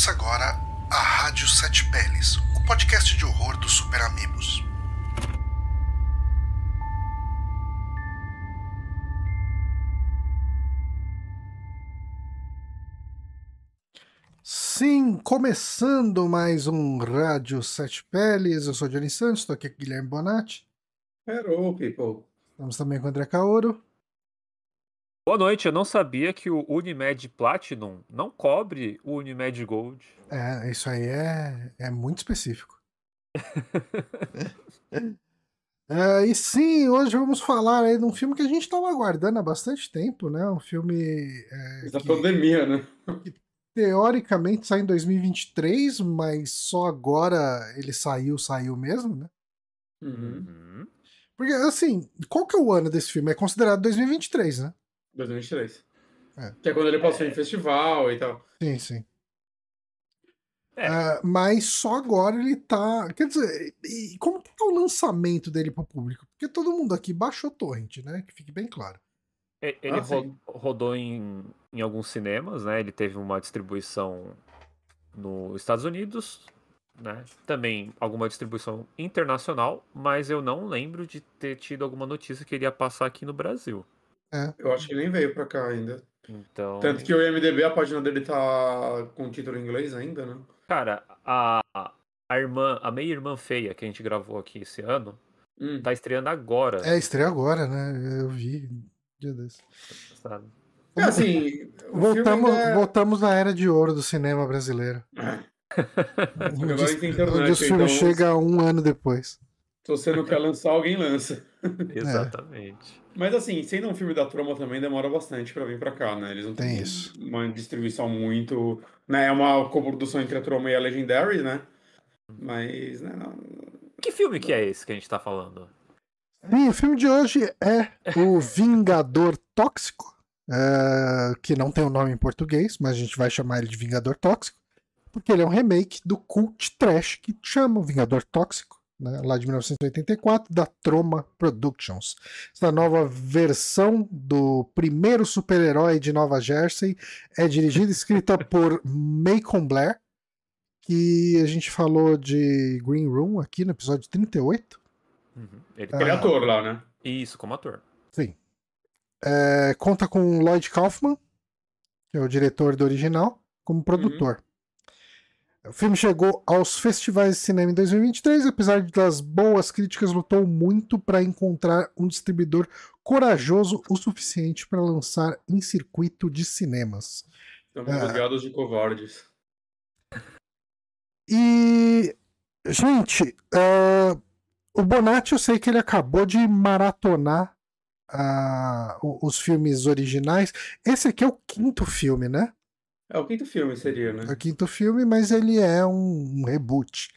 Começa agora a Rádio Sete Peles, o podcast de horror dos Super Amigos. Sim, começando mais um Rádio Sete Peles. Eu sou o Johnny Santos, estou aqui com o Guilherme Bonatti. Hello, people. Estamos também com o André Kaoru. Boa noite, eu não sabia que o Unimed Platinum não cobre o Unimed Gold. Isso aí é muito específico. E sim, hoje vamos falar aí de um filme que a gente estava aguardando há bastante tempo, né? Um filme Da pandemia, né? que teoricamente sai em 2023, mas só agora ele saiu mesmo, né? Uhum. Porque, assim, qual que é o ano desse filme? É considerado 2023, né? 2023. É. Que é quando ele passou em festival e tal. Sim. É. Mas só agora ele tá... Quer dizer, e como que tá o lançamento dele pro público? Porque todo mundo aqui baixou torrent, né? Que fique bem claro. Ele sim. rodou em alguns cinemas, né? Ele teve uma distribuição nos Estados Unidos, né? Também alguma distribuição internacional, mas eu não lembro de ter tido alguma notícia que ele ia passar aqui no Brasil. Eu acho que nem veio pra cá ainda. Então, Tanto que o IMDb, a página dele tá com o título em inglês ainda, né? cara, a meia-irmã feia que a gente gravou aqui esse ano, tá estreando agora. Estreia agora, né? Eu vi dia desse. Sabe? É assim, o filme ainda... Voltamos na era de ouro do cinema brasileiro. Porque agora a gente tem Onde internet, o filme então chega um ano depois. se você não quer lançar, alguém lança. Exatamente. Mas assim, sendo um filme da Troma também demora bastante pra vir pra cá, né? Eles não Tem têm isso. uma distribuição muito... Né? É uma coprodução entre a Troma e a Legendary, né? Mas, né, não... Que filme que é esse que a gente tá falando? Sim, o filme de hoje é O Vingador Tóxico, que não tem o nome em português, mas a gente vai chamar ele de Vingador Tóxico, porque ele é um remake do cult trash que chama o Vingador Tóxico, né, lá de 1984, da Troma Productions. Essa nova versão do primeiro super-herói de Nova Jersey é dirigida e escrita por Macon Blair, que a gente falou de Green Room aqui no episódio 38. Ele Ele é ator lá, né? Isso, como ator. Sim. Conta com Lloyd Kaufman, que é o diretor do original, como produtor. O filme chegou aos festivais de cinema em 2023, apesar das boas críticas, lutou muito para encontrar um distribuidor corajoso o suficiente para lançar em circuito de cinemas. Estamos rodeados de covardes. E, gente, o Bonatti, eu sei que ele acabou de maratonar os filmes originais. Esse aqui é o quinto filme, né? É o quinto filme, seria, né? É o quinto filme, mas ele é um reboot.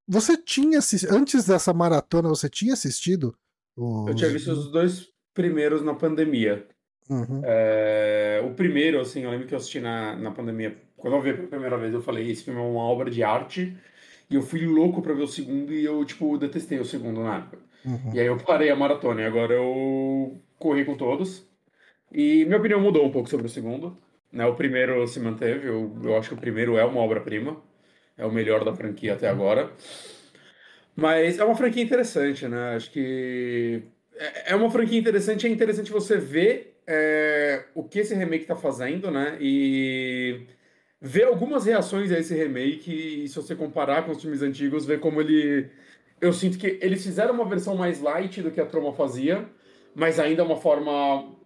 Você tinha assistido, antes dessa maratona, você tinha assistido? Eu tinha visto os dois primeiros na pandemia. Uhum. O primeiro, assim, eu lembro que eu assisti na pandemia. Quando eu vi pela primeira vez, eu falei, esse filme é uma obra de arte. E eu fui louco pra ver o segundo e eu, tipo, detestei o segundo na época. Uhum. E aí eu parei a maratona e agora eu corri com todos. E minha opinião mudou um pouco sobre o segundo. Né? O primeiro se manteve, eu acho que o primeiro é uma obra-prima. É o melhor da franquia até agora. Mas é uma franquia interessante, né? Acho que é uma franquia interessante. É interessante você ver o que esse remake tá fazendo, né? E ver algumas reações a esse remake. E se você comparar com os filmes antigos, ver como ele... Eu sinto que eles fizeram uma versão mais light do que a Troma fazia, mas ainda uma forma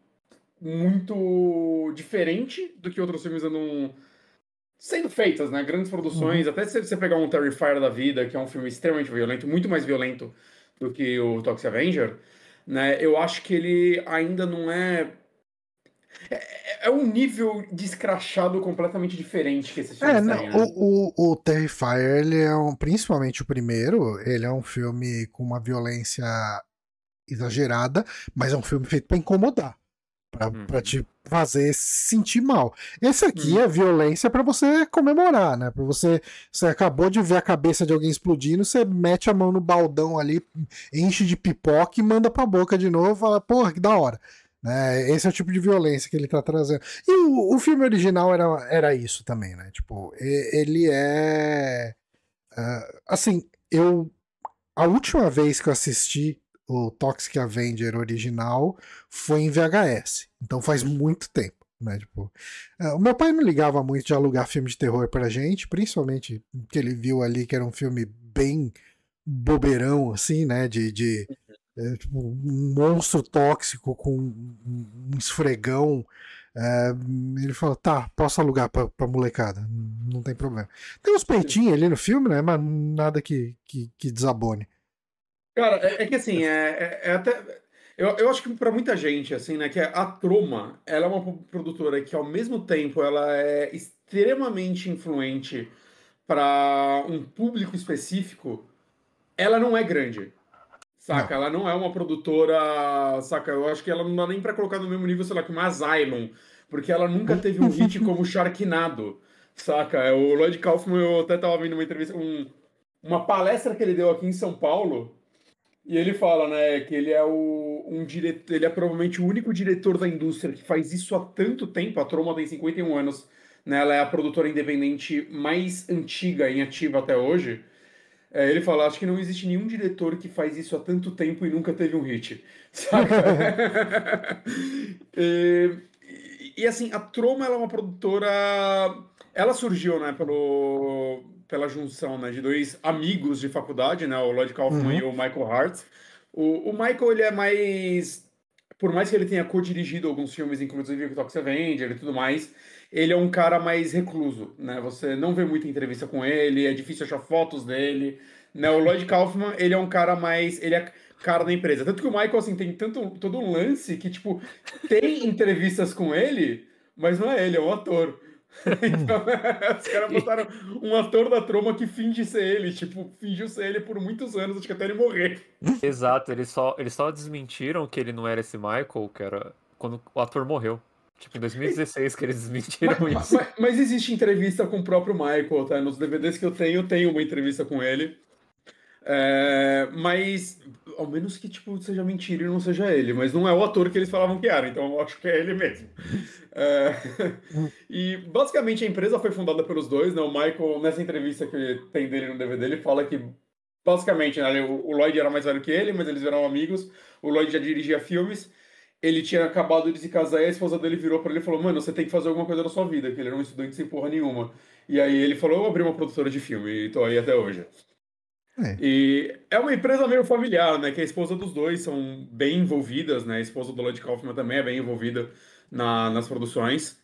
muito diferente do que outros filmes andam sendo feitas, né? Grandes produções. Até se você pegar um Terrifier da vida, que é um filme extremamente violento, muito mais violento do que o Toxic Avenger, né? Eu acho que ele ainda não é... É um nível de escrachado completamente diferente que esses filmes têm, né? O Terrifier, ele é principalmente o primeiro, ele é um filme com uma violência exagerada, mas é um filme feito pra incomodar. Pra te fazer sentir mal. Esse aqui é violência pra você comemorar, né? Pra você acabou de ver a cabeça de alguém explodindo, você mete a mão no baldão ali, enche de pipoca e manda pra boca de novo e fala, porra, que da hora. né? Esse é o tipo de violência que ele tá trazendo. E o filme original era isso também, né? Tipo, ele é. Assim, a última vez que eu assisti o Toxic Avenger original foi em VHS. Então faz muito tempo. Né? Tipo, o meu pai não ligava muito de alugar filme de terror pra gente, principalmente que ele viu ali que era um filme bem bobeirão, assim, né? Tipo, um monstro tóxico com um esfregão. Ele falou, tá, posso alugar pra molecada, não tem problema. Tem uns peitinhos ali no filme, né? Mas nada que desabone. Cara, é que assim, é até. Eu acho que para muita gente, assim, né, que a Troma, ela é uma produtora que ao mesmo tempo ela é extremamente influente para um público específico, ela não é grande, Não. saca? Ela não é uma produtora, saca? Eu acho que ela não dá nem para colocar no mesmo nível, sei lá, que uma Asylum, porque ela nunca teve um hit como Sharknado, saca? O Lloyd Kaufman, eu até tava vendo uma entrevista, uma palestra que ele deu aqui em São Paulo. E ele fala, né, que ele é um diretor, ele é provavelmente o único diretor da indústria que faz isso há tanto tempo. A Troma tem 51 anos, né? Ela é a produtora independente mais antiga em ativa até hoje. Ele fala, acho que não existe nenhum diretor que faz isso há tanto tempo e nunca teve um hit, saca? Assim, a Troma ela é uma produtora. Ela surgiu, né, pela junção, né, de dois amigos de faculdade, né, o Lloyd Kaufman e o Michael Hart. O Michael, ele é mais. Por mais que ele tenha co-dirigido alguns filmes, inclusive o Toxic Avenger e tudo mais, ele é um cara mais recluso, né? Você não vê muita entrevista com ele, é difícil achar fotos dele, né? O Lloyd Kaufman, ele é um cara mais... Ele é cara da empresa. Tanto que o Michael, assim, tem todo um lance que, tipo, tem entrevistas com ele, mas não é ele, é o ator. Então, os caras botaram um ator da Troma que finge ser ele, tipo, fingiu ser ele por muitos anos, acho que até ele morrer. Exato, eles só desmentiram que ele não era esse Michael, que era quando o ator morreu. Tipo, em 2016 que eles desmentiram isso. Mas existe entrevista com o próprio Michael, tá? Nos DVDs que eu tenho uma entrevista com ele. Mas, ao menos que, tipo, seja mentira e não seja ele. Mas não é o ator que eles falavam que era, então eu acho que é ele mesmo. É, e, basicamente, a empresa foi fundada pelos dois, né? O Michael, nessa entrevista que tem dele no DVD, ele fala que, basicamente, né, o Lloyd era mais velho que ele, mas eles eram amigos. O Lloyd já dirigia filmes. Ele tinha acabado de se casar e a esposa dele virou pra ele e falou: Mano, você tem que fazer alguma coisa na sua vida, que ele era um estudante sem porra nenhuma. E aí ele falou: Eu abri uma produtora de filme e tô aí até hoje. É. E é uma empresa meio familiar, né? Que a esposa dos dois são bem envolvidas, né? A esposa do Lloyd Kaufman também é bem envolvida nas produções,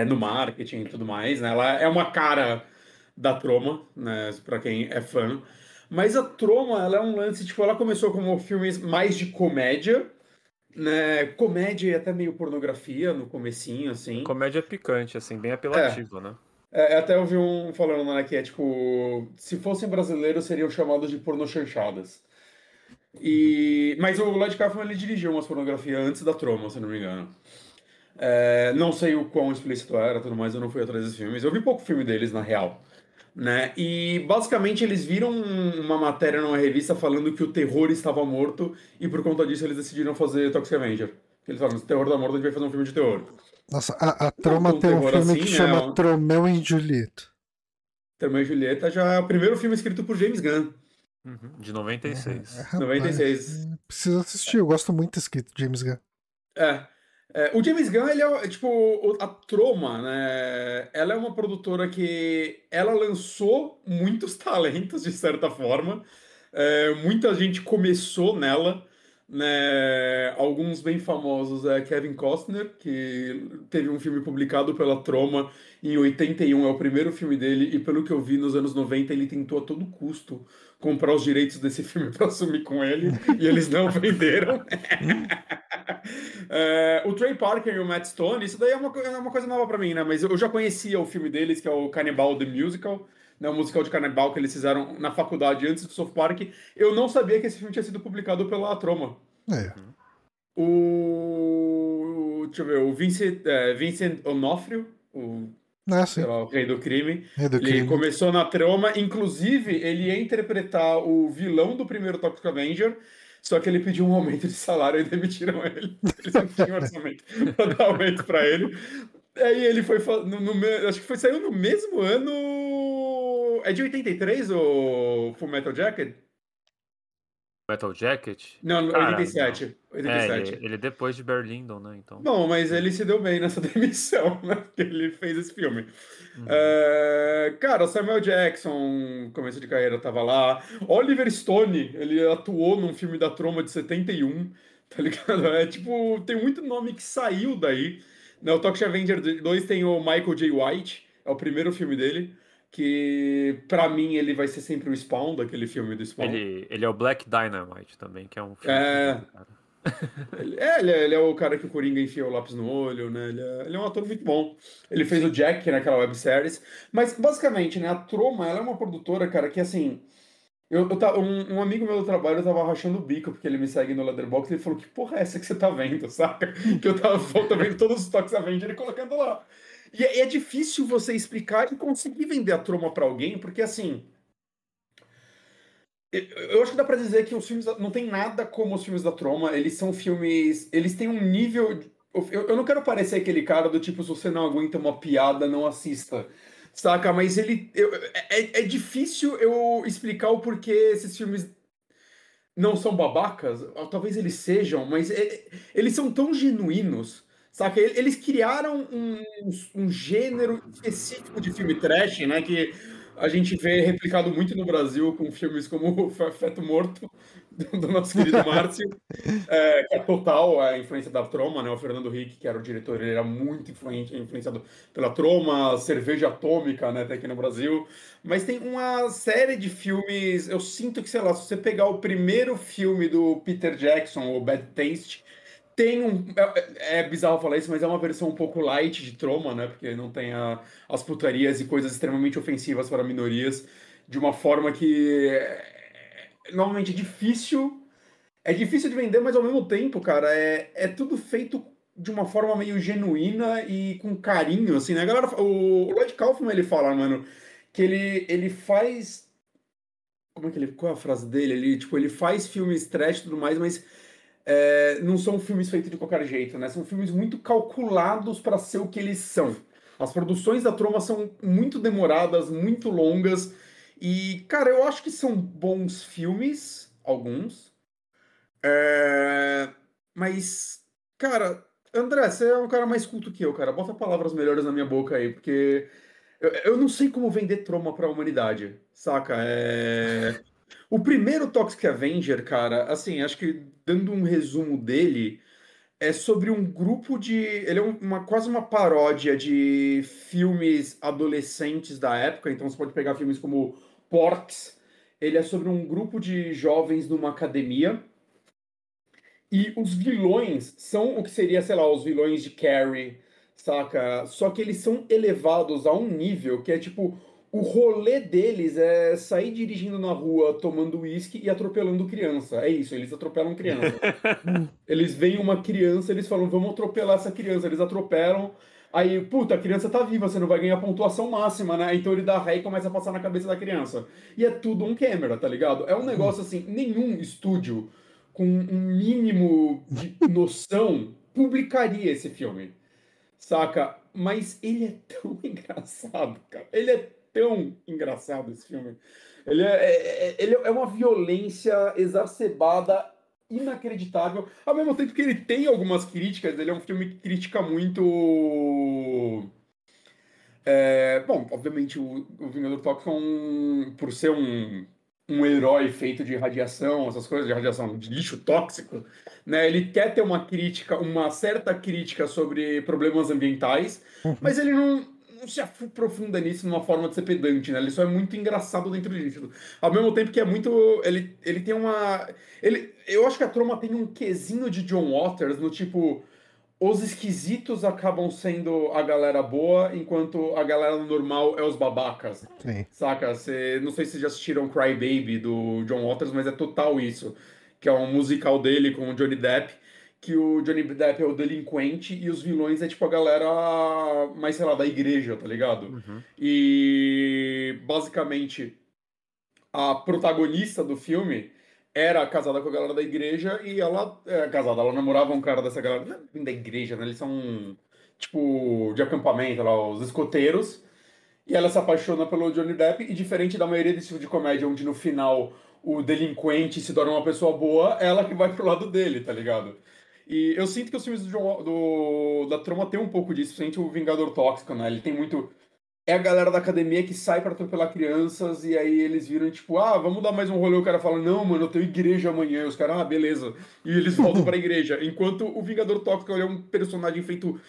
no marketing e tudo mais, né? Ela é uma cara da Troma, né? Pra quem é fã. Mas a Troma, ela é um lance, tipo, ela começou como filmes mais de comédia, né? Comédia e até meio pornografia no comecinho, assim. Comédia picante, assim, bem É, apelativa, né? até ouvi um falando, né, que é tipo, se fossem brasileiros seriam chamados de pornochanchadas. Mas o Lloyd Kaufman, ele dirigiu umas pornografias antes da Troma, se não me engano. Não sei o quão explícito era, tudo mais, eu não fui atrás desses filmes. Eu vi pouco filme deles, na real. Né? E basicamente eles viram uma matéria numa revista falando que o terror estava morto e por conta disso eles decidiram fazer Toxic Avenger. Eles falaram, se terror tá morto, a gente vai fazer um filme de terror. Nossa, a Não Troma tão tem um terror filme assim, que né? chama Tromeu e Julieta. Romeo e Julieta já é o primeiro filme escrito por James Gunn, De 96. Rapaz, 96. preciso assistir, eu gosto muito do escrito de James Gunn. O James Gunn, ele é, tipo, a Troma, né? Ela é uma produtora que ela lançou muitos talentos, de certa forma. Muita gente começou nela, né? Alguns bem famosos é Kevin Costner, que teve um filme publicado pela Troma em 81, é o primeiro filme dele, e pelo que eu vi, nos anos 90 ele tentou a todo custo comprar os direitos desse filme para assumir com ele, e eles não venderam. O Trey Parker e o Matt Stone, isso daí é uma coisa nova pra mim, né? Mas eu já conhecia o filme deles, que é o Cannibal The Musical, né? O musical de Cannibal que eles fizeram na faculdade antes do South Park. Eu não sabia que esse filme tinha sido publicado pela Troma. É. Deixa eu ver, o Vincent Onofrio, sei Sim. lá, o rei do crime. Rei do Ele crime. começou na Troma, inclusive ele ia interpretar o vilão do primeiro Toxic Avenger, Só que ele pediu um aumento de salário e demitiram ele. Eles não tinham orçamento para dar aumento para ele. Aí ele foi. Acho que saiu no mesmo ano. É de 83 o Full Metal Jacket? Metal Jacket? Não, Cara, não. 87. É, 87. ele depois de Berlindon, né? Então. Bom, mas ele se deu bem nessa demissão, né? Porque ele fez esse filme. Uhum. Cara, o Samuel Jackson, começo de carreira, tava lá. Oliver Stone, ele atuou num filme da Troma de 71, tá ligado? É tipo, tem muito nome que saiu daí. Né, o Tokyo Avenger 2 tem o Michael J. White, é o primeiro filme dele, que pra mim ele vai ser sempre o Spawn, daquele filme do Spawn. Ele é o Black Dynamite também, que é um filme É, fudido, cara. ele é o cara que o Coringa enfia o lápis no olho, né? Ele é um ator muito bom. Ele fez o Jack naquela websérie. Mas, basicamente, né? A Troma, ela é uma produtora, cara, que assim. Um amigo meu do trabalho tava rachando o bico porque ele me segue no Letterboxd e ele falou: Que porra é essa que você tá vendo, saca? Que eu tava vendo todos os toques Avenger e colocando lá. E é difícil você explicar e conseguir vender a Troma pra alguém, porque assim. Eu acho que dá pra dizer que os filmes não tem nada como os filmes da Troma. Eles são filmes. Eles têm um nível. Eu não quero parecer aquele cara do tipo, se você não aguenta uma piada, não assista. Saca? Mas é difícil eu explicar o porquê esses filmes não são babacas. Ou talvez eles sejam, mas eles são tão genuínos. Saca? Eles criaram um gênero específico de filme trash, né? Que a gente vê replicado muito no Brasil com filmes como Feto Morto, do nosso querido Márcio, que é total a influência da Troma, né? O Fernando Henrique, que era o diretor, ele era muito influenciado pela Troma, Cerveja Atômica, né? Até aqui no Brasil. Mas tem uma série de filmes, eu sinto que, sei lá, se você pegar o primeiro filme do Peter Jackson, o Bad Taste, tem um. É bizarro falar isso, mas é uma versão um pouco light de Troma, né? Porque não tem as putarias e coisas extremamente ofensivas para minorias, de uma forma que normalmente é difícil. É difícil de vender, mas ao mesmo tempo, cara, é tudo feito de uma forma meio genuína e com carinho, assim, né? A galera, o Lloyd Kaufman, ele fala, mano, que ele faz. Como é que ele. Qual é a frase dele? Ele, tipo, ele faz filmes trash e tudo mais, mas não são filmes feitos de qualquer jeito, né? São filmes muito calculados para ser o que eles são. As produções da Troma são muito demoradas, muito longas. E, cara, eu acho que são bons filmes, alguns. É, Mas, cara, André, você é um cara mais culto que eu, cara. Bota palavras melhores na minha boca aí, porque eu não sei como vender Troma pra humanidade, saca? O primeiro Toxic Avenger, cara, assim, acho que dando um resumo dele, é sobre um grupo de. Ele é quase uma paródia de filmes adolescentes da época, então você pode pegar filmes como Porks. Ele é sobre um grupo de jovens numa academia. E os vilões são o que seria, sei lá, os vilões de Carrie, saca? Só que eles são elevados a um nível que é tipo, o rolê deles é sair dirigindo na rua, tomando uísque e atropelando criança. É isso, eles atropelam criança. Eles veem uma criança, eles falam, vamos atropelar essa criança. Eles atropelam, aí, puta, a criança tá viva, você não vai ganhar pontuação máxima, né? Então ele dá ré e começa a passar na cabeça da criança. E é tudo um câmera, tá ligado? É um negócio assim, nenhum estúdio com um mínimo de noção publicaria esse filme, saca? Mas ele é tão engraçado, cara. Ele é tão engraçado esse filme. Ele é uma violência exacerbada, inacreditável. Ao mesmo tempo que ele tem algumas críticas, ele é um filme que critica muito. Bom, obviamente o Vingador Tóxico por ser um herói feito de radiação, essas coisas de radiação, de lixo tóxico, né? Ele quer ter uma crítica, uma certa crítica sobre problemas ambientais, mas ele não se aprofunda nisso de uma forma de ser pedante, né? Ele só é muito engraçado dentro disso. Ao mesmo tempo que é muito. Ele tem uma. Eu acho que a Troma tem um quesinho de John Waters, no tipo. Os esquisitos acabam sendo a galera boa, enquanto a galera normal é os babacas. Sim. Saca? Não sei se vocês já assistiram Cry Baby do John Waters, mas é total isso. Que é um musical dele com o Johnny Depp, que o Johnny Depp é o delinquente e os vilões é tipo a galera mais, sei lá, da igreja, tá ligado? Uhum. E basicamente a protagonista do filme era casada com a galera da igreja e ela é casada, ela namorava um cara dessa galera, não é da igreja, né? Eles são, tipo, de acampamento lá, os escoteiros. E ela se apaixona pelo Johnny Depp, e diferente da maioria desse tipo de comédia, onde no final o delinquente se torna uma pessoa boa, ela que vai pro lado dele, tá ligado? E eu sinto que os filmes da Troma tem um pouco disso, principalmente o Vingador Tóxico, né? Ele tem muito. É a galera da academia que sai pra atropelar crianças, e aí eles viram, tipo, ah, vamos dar mais um rolê. O cara fala, não, mano, eu tenho igreja amanhã. E os caras, ah, beleza. E eles voltam pra igreja. Enquanto o Vingador Tóxico ele é um personagem feito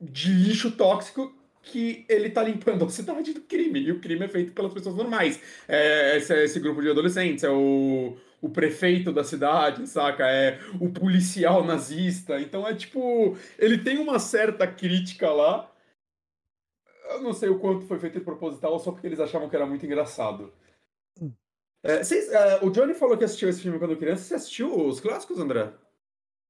de lixo tóxico que ele tá limpando a cidade do crime. E o crime é feito pelas pessoas normais. Esse grupo de adolescentes, é o prefeito da cidade, saca? É o policial nazista. Então é tipo. Ele tem uma certa crítica lá. Eu não sei o quanto foi feito de proposital, só porque eles achavam que era muito engraçado. O Johnny falou que assistiu esse filme quando criança. Você assistiu os clássicos, André?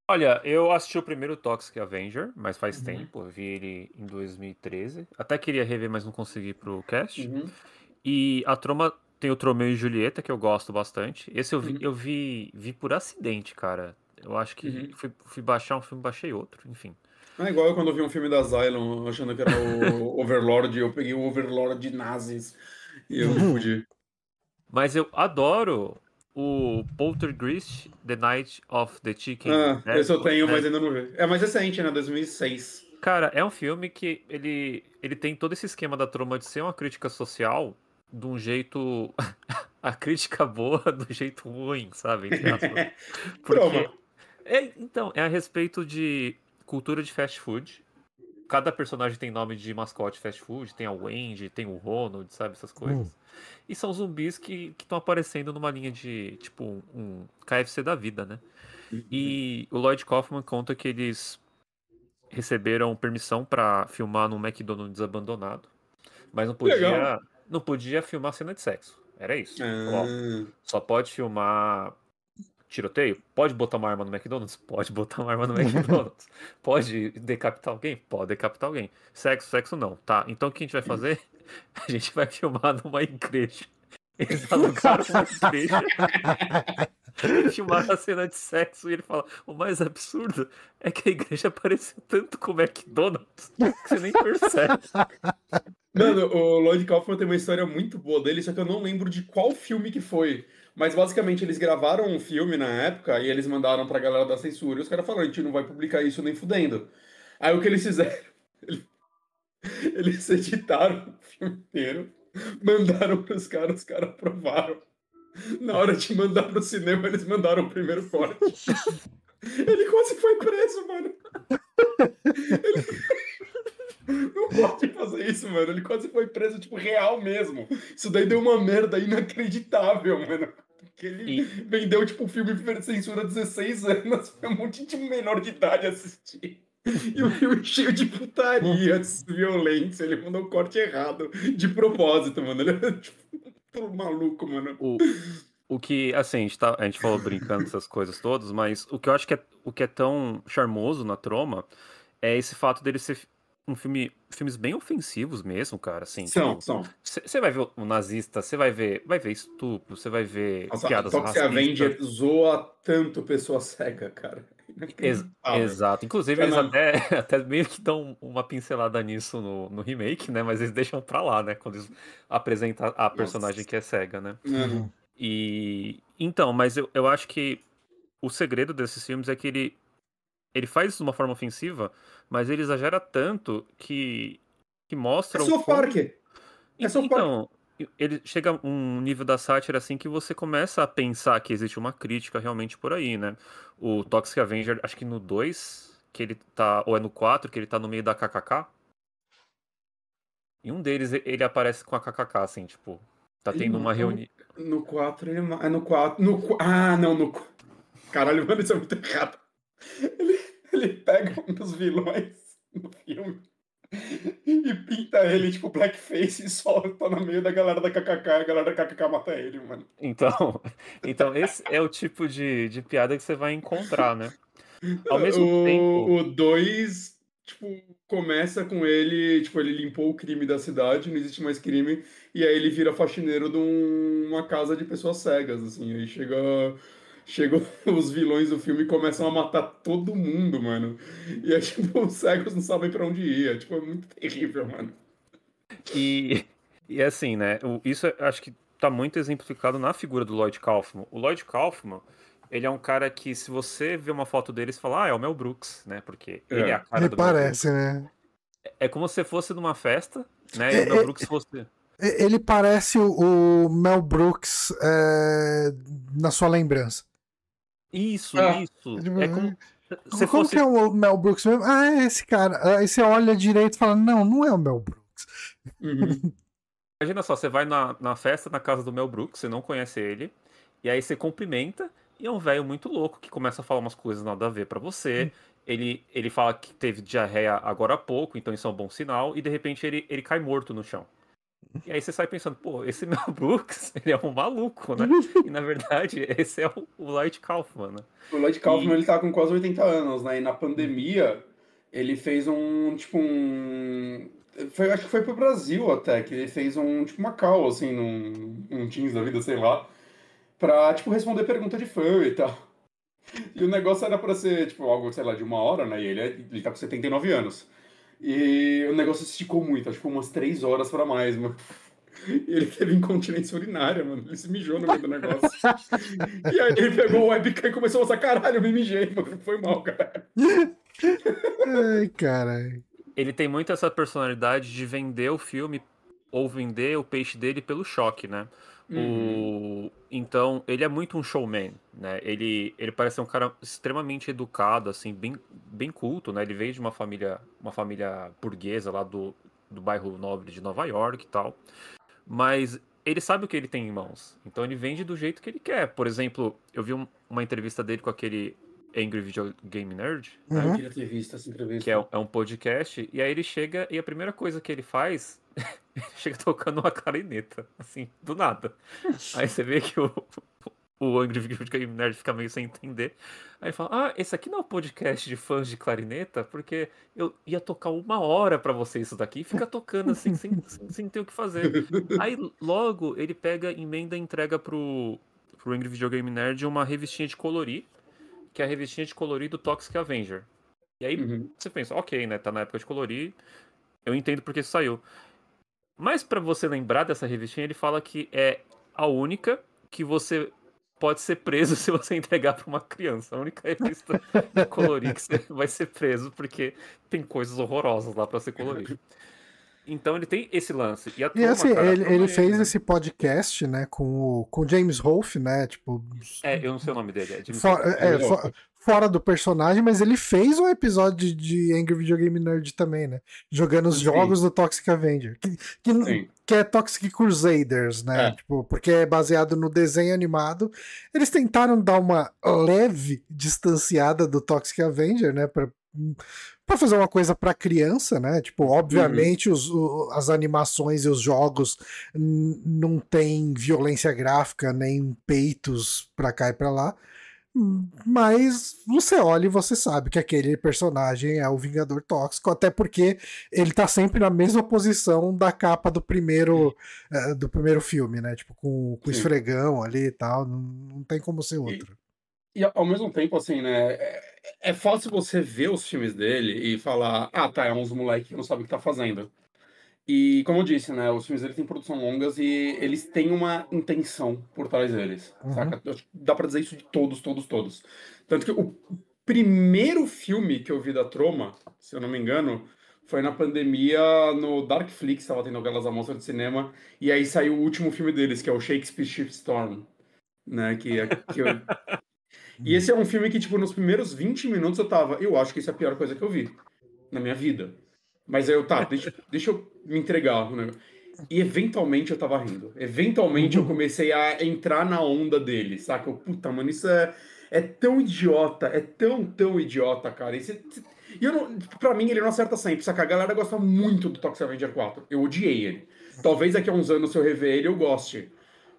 Olha, eu assisti o primeiro Toxic Avenger, mas faz Uhum. tempo. Eu vi ele em 2013. Até queria rever, mas não consegui pro cast. Uhum. E a Troma tem o Tromeu e Julieta, que eu gosto bastante. Esse Uhum. eu vi por acidente, cara. Eu acho que Uhum. fui baixar um filme, baixei outro, enfim. É igual eu quando eu vi um filme da Zylon, achando que era o Overlord, eu peguei o Overlord de nazis e eu me fudi. Mas eu adoro o Poltergeist, The Night of the Chicken Esse eu tenho, mas Dead. ainda não vi. É mais recente, né? 2006. Cara, é um filme que ele tem todo esse esquema da Troma de ser uma crítica social de um jeito. A crítica boa do jeito ruim, sabe? Entre aspas. Porque. Troma. Então, é a respeito de cultura de fast food. Cada personagem tem nome de mascote fast food. Tem a Wendy, tem o Ronald, sabe? Essas coisas. E são zumbis que estão aparecendo numa linha de, tipo, um KFC da vida, né? E o Lloyd Kaufman conta que eles receberam permissão pra filmar num McDonald's abandonado, mas Legal. não podia filmar cena de sexo. Era isso. Ó, Ah, só pode filmar tiroteio? Pode botar uma arma no McDonald's? Pode botar uma arma no McDonald's. Pode decapitar alguém? Pode decapitar alguém. Sexo não. Tá, então o que a gente vai fazer? A gente vai filmar numa igreja. Eles alugaram uma igreja e filmaram a cena de sexo. E ele fala: o mais absurdo é que a igreja parecia tanto com o McDonald's que você nem percebe. Mano, o Lloyd Kaufman tem uma história muito boa dele, só que eu não lembro de qual filme que foi. Mas basicamente eles gravaram um filme na época e eles mandaram pra galera da censura. E os caras falaram: a gente não vai publicar isso nem fudendo. Aí o que eles fizeram? Eles editaram o filme inteiro, mandaram pros caras, os caras aprovaram. Na hora de mandar pro cinema, eles mandaram o primeiro corte. Ele quase foi preso, mano. Não pode fazer isso, mano. Ele quase foi preso, tipo, real mesmo. Isso daí deu uma merda inacreditável, mano. Porque ele vendeu, tipo, um filme de censura 16 anos pra um monte de menor de idade assistir. E o filme cheio de putarias, violência. Ele mandou o corte errado, de propósito, mano. Ele é, tipo, todo maluco, mano. O que, assim, a gente falou brincando dessas coisas todas, mas o que eu acho que o que é tão charmoso na Troma é esse fato dele ser filmes bem ofensivos mesmo, cara, assim, São, tipo, são. você vai ver o nazista, você vai ver estupro, você vai ver Nossa, a piadas Toxic racistas. Avenger zoa tanto pessoa cega, cara. Inacreditável. Exato. Inclusive, eles até meio que dão uma pincelada nisso no remake, né? Mas eles deixam pra lá, né? Quando eles apresentam a personagem que é cega, né? Uhum. E então, mas eu acho que o segredo desses filmes é que ele faz isso de uma forma ofensiva, mas ele exagera tanto que mostra É South Park. É South Park. Então, ele chega a um nível da sátira assim que você começa a pensar que existe uma crítica realmente por aí, né? O Toxic Avenger, acho que no 2, que ele tá, ou é no 4, que ele tá no meio da KKK. E um deles ele aparece com a KKK, assim, tipo, tá tendo uma reunião. No 4, ele é no 4. Ah, não, no. Caralho, mano, isso é muito errado. Ele pega um dos vilões no filme e pinta ele, tipo, blackface e solta no meio da galera da KKK. A galera da KKK mata ele, mano. Então esse é o tipo de piada que você vai encontrar, né? Ao mesmo tempo. O 2, tipo, começa com ele, tipo, ele limpou o crime da cidade, não existe mais crime, e aí ele vira faxineiro de uma casa de pessoas cegas, assim, aí chega. chegam os vilões do filme e começam a matar todo mundo, mano. E aí, tipo, os cegos não sabem pra onde ir. É, tipo, é muito terrível, mano. E, e assim, né? Isso acho que tá muito exemplificado na figura do Lloyd Kaufman. O Lloyd Kaufman, ele é um cara que, se você vê uma foto dele, você fala, é o Mel Brooks, né? Porque ele é a cara Ele do Mel Brooks. parece, né? É como se você fosse numa festa, né? E o Mel Brooks fosse. Ele parece o Mel Brooks na sua lembrança. Isso. Tipo, É como se como fosse. que é o Mel Brooks mesmo? Ah, é esse cara. Aí você olha direito e fala, não é o Mel Brooks. Uhum. Imagina só, você vai na festa na casa do Mel Brooks, você não conhece ele, e aí você cumprimenta, e é um velho muito louco que começa a falar umas coisas nada a ver pra você. Ele fala que teve diarreia agora há pouco, então isso é um bom sinal, e de repente ele cai morto no chão. E aí você sai pensando, pô, esse Mel Brooks, ele é um maluco, né? E na verdade, esse é o Lloyd Kaufman, né? O Lloyd Kaufman, ele tá com quase 80 anos, né? E na pandemia, ele fez acho que foi pro Brasil até, que ele fez tipo, uma call, assim, num Teams da vida, sei lá, pra, tipo, responder pergunta de fã e tal. E o negócio era pra ser, tipo, algo, sei lá, de 1 hora, né? E ele tá com 79 anos. E o negócio esticou muito, acho que foi umas 3 horas pra mais, mano. E ele teve incontinência urinária, mano. Ele se mijou no meio do negócio. E aí ele pegou o webcam e começou a mostrar, caralho, eu me mijei, mano. Foi mal, cara. Ai, cara. Ele tem muito essa personalidade de vender o filme ou vender o peixe dele pelo choque, né? Uhum. Então, ele é muito um showman, né? Ele parece ser um cara extremamente educado, assim, bem culto, né? Ele veio de uma família burguesa lá do bairro nobre de Nova York e tal. Mas ele sabe o que ele tem em mãos. Então ele vende do jeito que ele quer. Por exemplo, eu vi uma entrevista dele com aquele Angry Video Game Nerd, Ah, eu Uhum. queria ter visto essa que entrevista. é um podcast, e aí ele chega e a primeira coisa que ele faz, ele chega tocando uma clarineta, assim, do nada. Aí você vê que o Angry Video Game Nerd fica meio sem entender. Aí ele fala, esse aqui não é um podcast de fãs de clarineta, porque eu ia tocar 1 hora pra você isso daqui, e fica tocando assim, sem ter o que fazer. Aí logo ele pega, emenda e entrega pro Angry Video Game Nerd uma revistinha de colorir, que é a revistinha de colorir do Toxic Avenger. E aí Uhum. você pensa, ok, né? Tá na época de colorir, eu entendo porque isso saiu. Mas pra você lembrar dessa revistinha, ele fala que é a única que você pode ser preso se você entregar pra uma criança. A única revista de colorir que você vai ser preso porque tem coisas horrorosas lá pra ser colorido. Então ele tem esse lance. E a E assim, troma, cara, a troma ele é ele, fez né? esse podcast, né, com o James Rolfe, né, tipo, Eu não sei o nome dele, é James fora, Rolfe. fora do personagem, mas ele fez um episódio de Angry Video Game Nerd também, né, jogando os Sim, jogos do Toxic Avenger, sim. que é Toxic Crusaders, né, É. tipo, porque é baseado no desenho animado. Eles tentaram dar uma leve distanciada do Toxic Avenger, né, pra fazer uma coisa pra criança, né? Tipo, Uhum. obviamente as animações e os jogos não tem violência gráfica, nem peitos pra cá e pra lá. Mas você olha e você sabe que aquele personagem é o Vingador Tóxico, até porque ele tá sempre na mesma posição da capa do primeiro filme, né? Tipo, com o Sim. esfregão ali e tal. Não tem como ser E, outro. e ao mesmo tempo, assim, né? É fácil você ver os filmes dele e falar, ah, tá, é uns moleque que não sabe o que tá fazendo. E como eu disse, né, os filmes dele têm produção longas e eles têm uma intenção por trás deles, Uhum. saca? Eu acho que dá pra dizer isso de todos, todos, todos. Tanto que o primeiro filme que eu vi da Troma, se eu não me engano, foi na pandemia no Darkflix, tava tendo aquelas amostras de cinema, e aí saiu o último filme deles, que é o Shakespeare Shitstorm, né, E esse é um filme que, tipo, nos primeiros 20 minutos eu acho que isso é a pior coisa que eu vi na minha vida. Mas aí deixa eu me entregar, né? E eventualmente eu tava rindo. Eventualmente eu comecei a entrar na onda dele, saca? Puta, mano, isso é tão idiota, é tão idiota, cara. E eu não, pra mim ele não acerta sempre, saca? A galera gosta muito do Toxic Avenger 4. Eu odiei ele. Talvez daqui a uns anos, se eu rever ele, eu goste,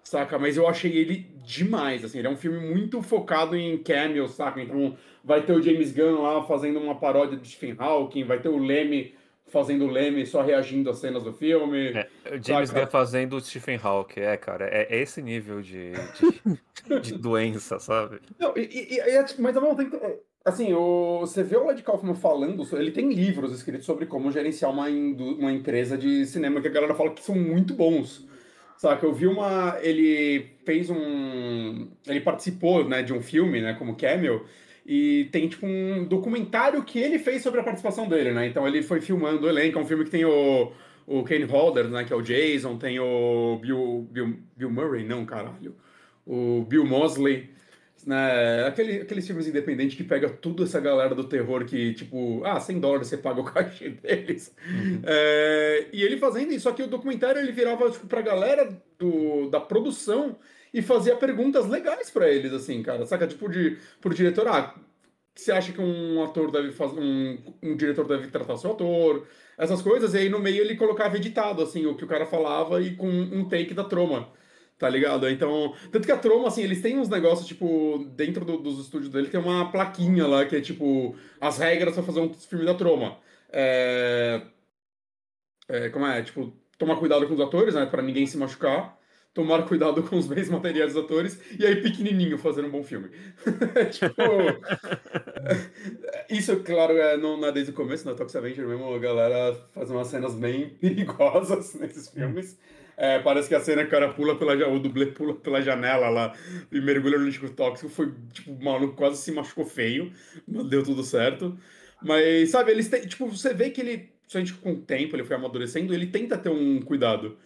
saca? Mas eu achei ele demais, assim. Ele é um filme muito focado em cameos, saca? Então vai ter o James Gunn lá fazendo uma paródia do Stephen Hawking, vai ter o Lemmy fazendo o Leme, só reagindo às cenas do filme. O James Saca? Gunn fazendo o Stephen Hawking, cara, é esse nível de doença, sabe? Não, mas ao mesmo tempo, assim, você vê o Ed Kaufman falando, ele tem livros escritos sobre como gerenciar uma empresa de cinema que a galera fala que são muito bons. Saca? Eu vi ele fez ele participou, né, de um filme, né, como cameo, e tem tipo um documentário que ele fez sobre a participação dele, né? Então ele foi filmando o elenco, é um filme que tem o Kane Hodder, né, que é o Jason, tem o Bill Murray, não, caralho. O Bill Moseley, né? Aqueles filmes independentes que pega tudo essa galera do terror que, tipo, $100 você paga o cachê deles. E ele fazendo isso, só que o documentário ele virava, tipo, pra galera da produção e fazia perguntas legais pra eles, assim, cara. Saca? Tipo, pro diretor, você acha que um ator deve fazer, um diretor deve tratar seu ator? Essas coisas, e aí no meio ele colocava editado, assim, o que o cara falava e com um take da troma. Tá ligado? Então, tanto que a Troma, assim, eles têm uns negócios, tipo, dentro dos estúdios dele, tem uma plaquinha lá que é, tipo, as regras pra fazer um filme da Troma. Como é? Tipo, tomar cuidado com os atores, né? Pra ninguém se machucar. Tomar cuidado com os bens materiais dos atores. E aí, pequenininho, fazer um bom filme. Tipo... Isso, claro, não é desde o começo, na Toxic Avenger mesmo, a galera faz umas cenas bem perigosas nesses filmes. Parece que a cena que o cara o dublê pula pela janela lá e mergulha no líquido tóxico foi, tipo, o maluco quase se machucou feio, mas deu tudo certo. Mas, sabe, eles têm, tipo, você vê que ele, principalmente com o tempo, ele foi amadurecendo, ele tenta ter um cuidado,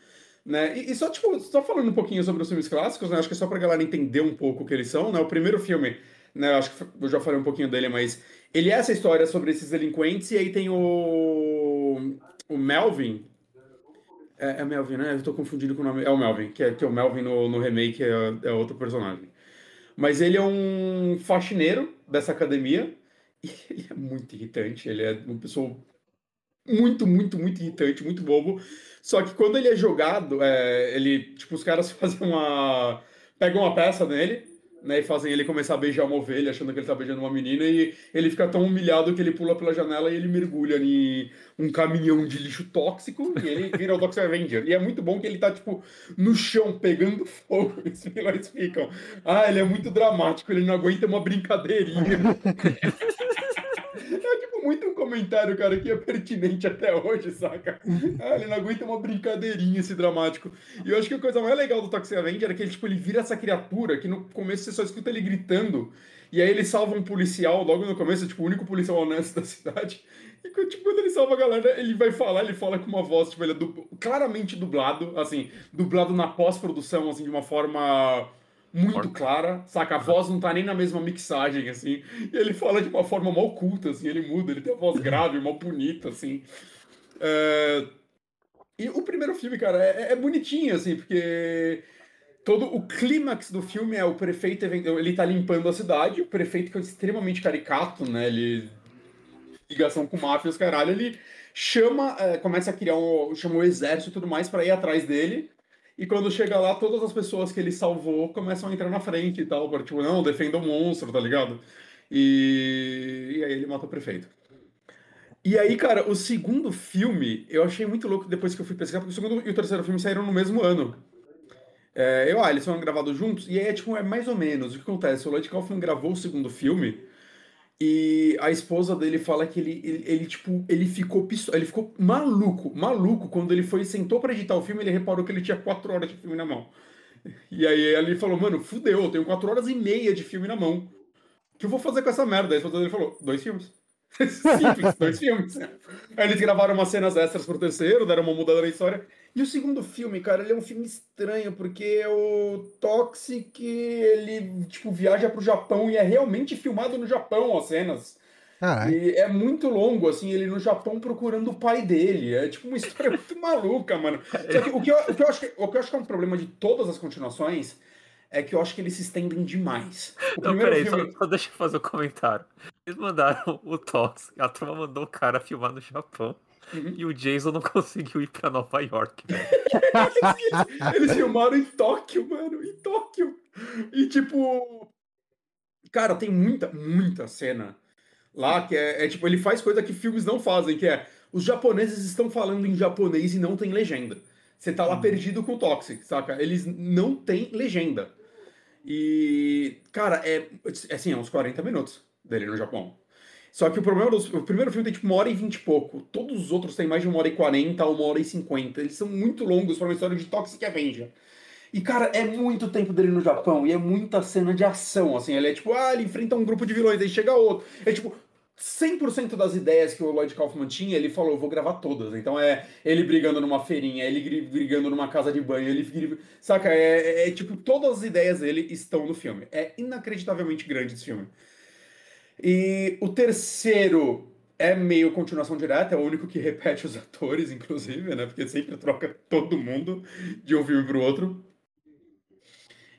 né? E só, tipo, só falando um pouquinho sobre os filmes clássicos, né? Acho que é só pra galera entender um pouco o que eles são, né? O primeiro filme, né? Acho que eu já falei um pouquinho dele, mas ele é essa história sobre esses delinquentes, e aí tem o Melvin. É Melvin, né? Eu tô confundindo com o nome. É o Melvin, que é o Melvin no remake, é outro personagem. Mas ele é um faxineiro dessa academia, e ele é muito irritante. Ele é uma pessoa muito, muito, muito irritante, muito bobo. Só que quando ele é jogado, tipo, os caras pegam uma peça nele, né, e fazem ele começar a beijar uma ovelha, achando que ele tá beijando uma menina, e ele fica tão humilhado que ele pula pela janela e ele mergulha em um caminhão de lixo tóxico, e ele vira o Toxic Avenger. E é muito bom que ele tá, tipo, no chão, pegando fogo, e os vilões ficam, ele é muito dramático, ele não aguenta uma brincadeirinha. Muito um comentário, cara, que é pertinente até hoje, saca? Ele não aguenta uma brincadeirinha esse dramático. E eu acho que a coisa mais legal do Toxic Avenger é que ele vira essa criatura que no começo você só escuta ele gritando. E aí ele salva um policial logo no começo, tipo, o único policial honesto da cidade. E quando ele salva a galera, ele fala com uma voz, tipo, ele é claramente dublado, assim, dublado na pós-produção, assim, de uma forma muito clara, saca? A voz não tá nem na mesma mixagem, assim. E ele fala de uma forma mal oculta, assim, ele muda, ele tem a voz grave, mal bonita, assim. E o primeiro filme, cara, é bonitinho, assim, porque todo o clímax do filme é o prefeito, ele tá limpando a cidade, o prefeito que é extremamente caricato, né? Ele... ligação com máfias, caralho, ele começa a chama o exército e tudo mais pra ir atrás dele. E quando chega lá, todas as pessoas que ele salvou começam a entrar na frente e tal, para tipo, não, defenda o monstro, tá ligado? E aí ele mata o prefeito. E aí, cara, o segundo filme, eu achei muito louco depois que eu fui pesquisar, porque o segundo e o terceiro filme saíram no mesmo ano. Eles foram gravados juntos, e aí, tipo, é mais ou menos. O que acontece? O Lloyd Kaufman gravou o segundo filme, e a esposa dele fala que ele ficou maluco quando ele sentou pra editar o filme, ele reparou que ele tinha 4 horas de filme na mão. E aí ele falou, mano, fudeu, eu tenho 4 horas e meia de filme na mão. O que eu vou fazer com essa merda? Aí a esposa dele falou, 2 filmes. Simples, 2 filmes. Aí eles gravaram umas cenas extras pro terceiro, deram uma mudada na história. E o segundo filme, cara, ele é um filme estranho, porque o Toxic, ele, tipo, viaja pro Japão e é realmente filmado no Japão as cenas. Caralho. E é muito longo, assim, ele no Japão procurando o pai dele. É tipo uma história muito maluca, mano. Só que o que eu acho que é um problema de todas as continuações é que eu acho que eles se estendem demais. O Não, primeiro peraí, filme... só deixa eu fazer um comentário. Eles mandaram o Tox, a turma mandou o cara filmar no Japão. E o Jason não conseguiu ir pra Nova York, velho. Eles filmaram em Tóquio, mano. Em Tóquio. E tipo... Cara, tem muita cena lá que tipo, ele faz coisa que filmes não fazem, que é os japoneses estão falando em japonês e não tem legenda. Você tá lá perdido com o Toxic, saca? Eles não têm legenda. E, cara, assim, é uns 40 minutos dele no Japão. Só que o problema o primeiro filme tem tipo 1h20 e pouco. Todos os outros têm mais de 1h40, 1h50. Eles são muito longos para uma história de Toxic Avenger. E, cara, é muito tempo dele no Japão e é muita cena de ação, assim. Ele é tipo, ele enfrenta um grupo de vilões, aí chega outro. É tipo, 100% das ideias que o Lloyd Kaufman tinha, ele falou, eu vou gravar todas. Então é ele brigando numa feirinha, ele brigando numa casa de banho, saca? Tipo, todas as ideias dele estão no filme. É inacreditavelmente grande esse filme. E o terceiro é meio continuação direta, é o único que repete os atores, inclusive, né? Porque sempre troca todo mundo de um filme pro outro.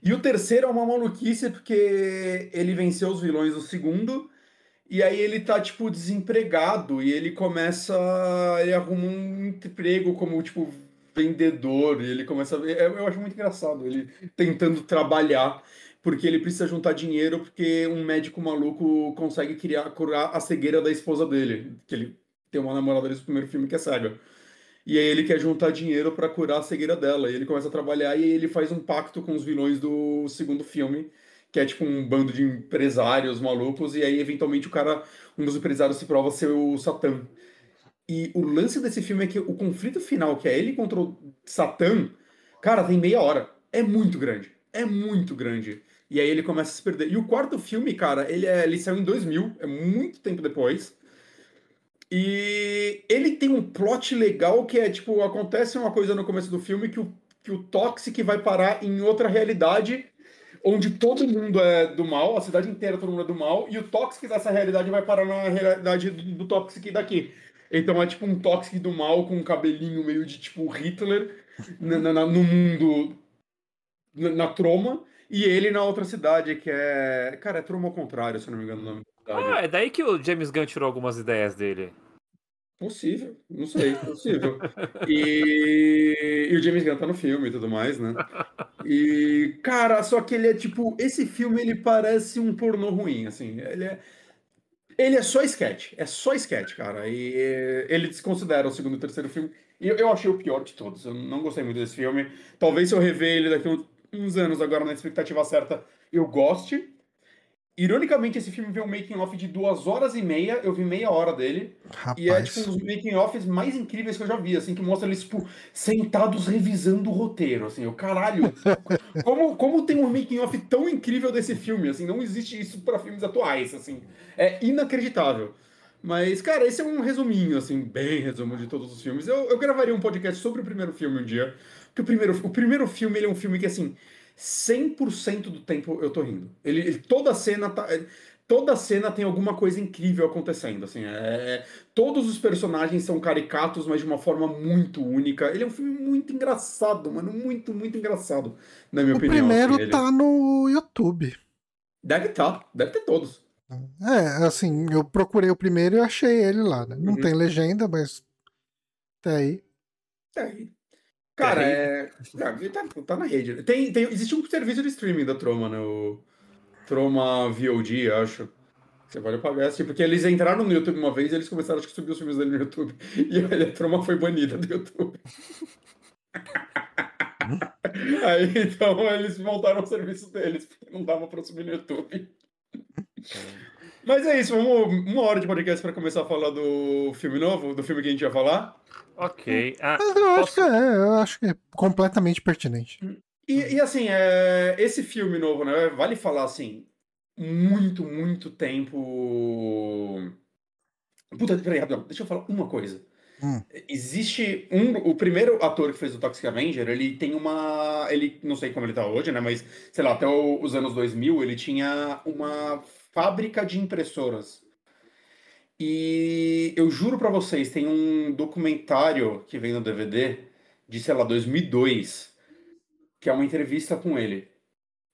E o terceiro é uma maluquice porque ele venceu os vilões do segundo, e aí ele tá, tipo, desempregado, e ele começa. Ele arruma um emprego como, tipo, vendedor, e ele começa. Eu acho muito engraçado ele tentando trabalhar, porque ele precisa juntar dinheiro, porque um médico maluco consegue curar a cegueira da esposa dele, que ele tem uma namorada desse primeiro filme que é cega. E aí ele quer juntar dinheiro pra curar a cegueira dela. E ele começa a trabalhar e aí ele faz um pacto com os vilões do segundo filme, que é tipo um bando de empresários malucos, e aí eventualmente um dos empresários se prova ser o Satã. E o lance desse filme é que o conflito final, que é ele contra o Satã, cara, tem meia hora. É muito grande. É muito grande. E aí ele começa a se perder. E o quarto filme, cara, ele saiu em 2000, é muito tempo depois. E ele tem um plot legal que é, tipo, acontece uma coisa no começo do filme que o Toxic vai parar em outra realidade, onde todo mundo é do mal, a cidade inteira todo mundo é do mal, e o Toxic dessa realidade vai parar na realidade do Toxic daqui. Então é tipo um Toxic do mal com um cabelinho meio de tipo Hitler no mundo, na Troma, e ele na outra cidade, que é. Cara, é Troma ao contrário, se eu não me engano o nome da cidade. É daí que o James Gunn tirou algumas ideias dele. Possível, não sei, possível. E o James Gunn tá no filme e tudo mais, né? E, cara, só que ele é tipo. Esse filme ele parece um pornô ruim, assim. Ele é só sketch, cara. E ele desconsidera o segundo e o terceiro filme. E eu achei o pior de todos. Eu não gostei muito desse filme. Talvez se eu rever ele daqui uns anos, agora na expectativa certa, eu goste. Ironicamente, esse filme veio um making-off de 2h30, eu vi meia hora dele, e é tipo um Rapaz. dos making-offs mais incríveis que eu já vi, assim, que mostra eles, tipo, sentados revisando o roteiro, assim, o caralho, como tem um making-off tão incrível desse filme, assim, não existe isso para filmes atuais, assim, é inacreditável. Mas, cara, esse é um resuminho, assim, bem resumo de todos os filmes. Eu gravaria um podcast sobre o primeiro filme um dia, porque o primeiro filme, ele é um filme que, assim, 100% do tempo eu tô rindo. Toda cena tem alguma coisa incrível acontecendo, assim. Todos os personagens são caricatos, mas de uma forma muito única. Ele é um filme muito engraçado, mano, muito, muito engraçado, na minha O opinião, assim. primeiro tá no YouTube. Deve ter todos. É, assim, eu procurei o primeiro e achei ele lá, né? Não Uhum. tem legenda, mas tá aí. É. Cara, tá na rede. Existe um serviço de streaming da Troma, né? O Troma VOD, acho. Você pode pagar, assim, porque eles entraram no YouTube uma vez e eles começaram acho que, a subir os filmes dele no YouTube. E aí a Troma foi banida do YouTube. Aí então eles montaram o serviço deles, porque não dava pra subir no YouTube. Mas é isso, vamos uma hora de podcast pra começar a falar do filme novo, do filme que a gente ia falar. Ok. Mas eu acho que é completamente pertinente. E assim, esse filme novo, né? Vale falar assim, muito, muito tempo. Puta, peraí, rapidão, deixa eu falar uma coisa. Hum. Existe o primeiro ator que fez o Toxic Avenger, ele tem uma. Ele, não sei como ele tá hoje, né? Mas, sei lá, até os anos 2000, ele tinha uma fábrica de impressoras. E eu juro pra vocês, tem um documentário que vem no DVD de, sei lá, 2002, que é uma entrevista com ele.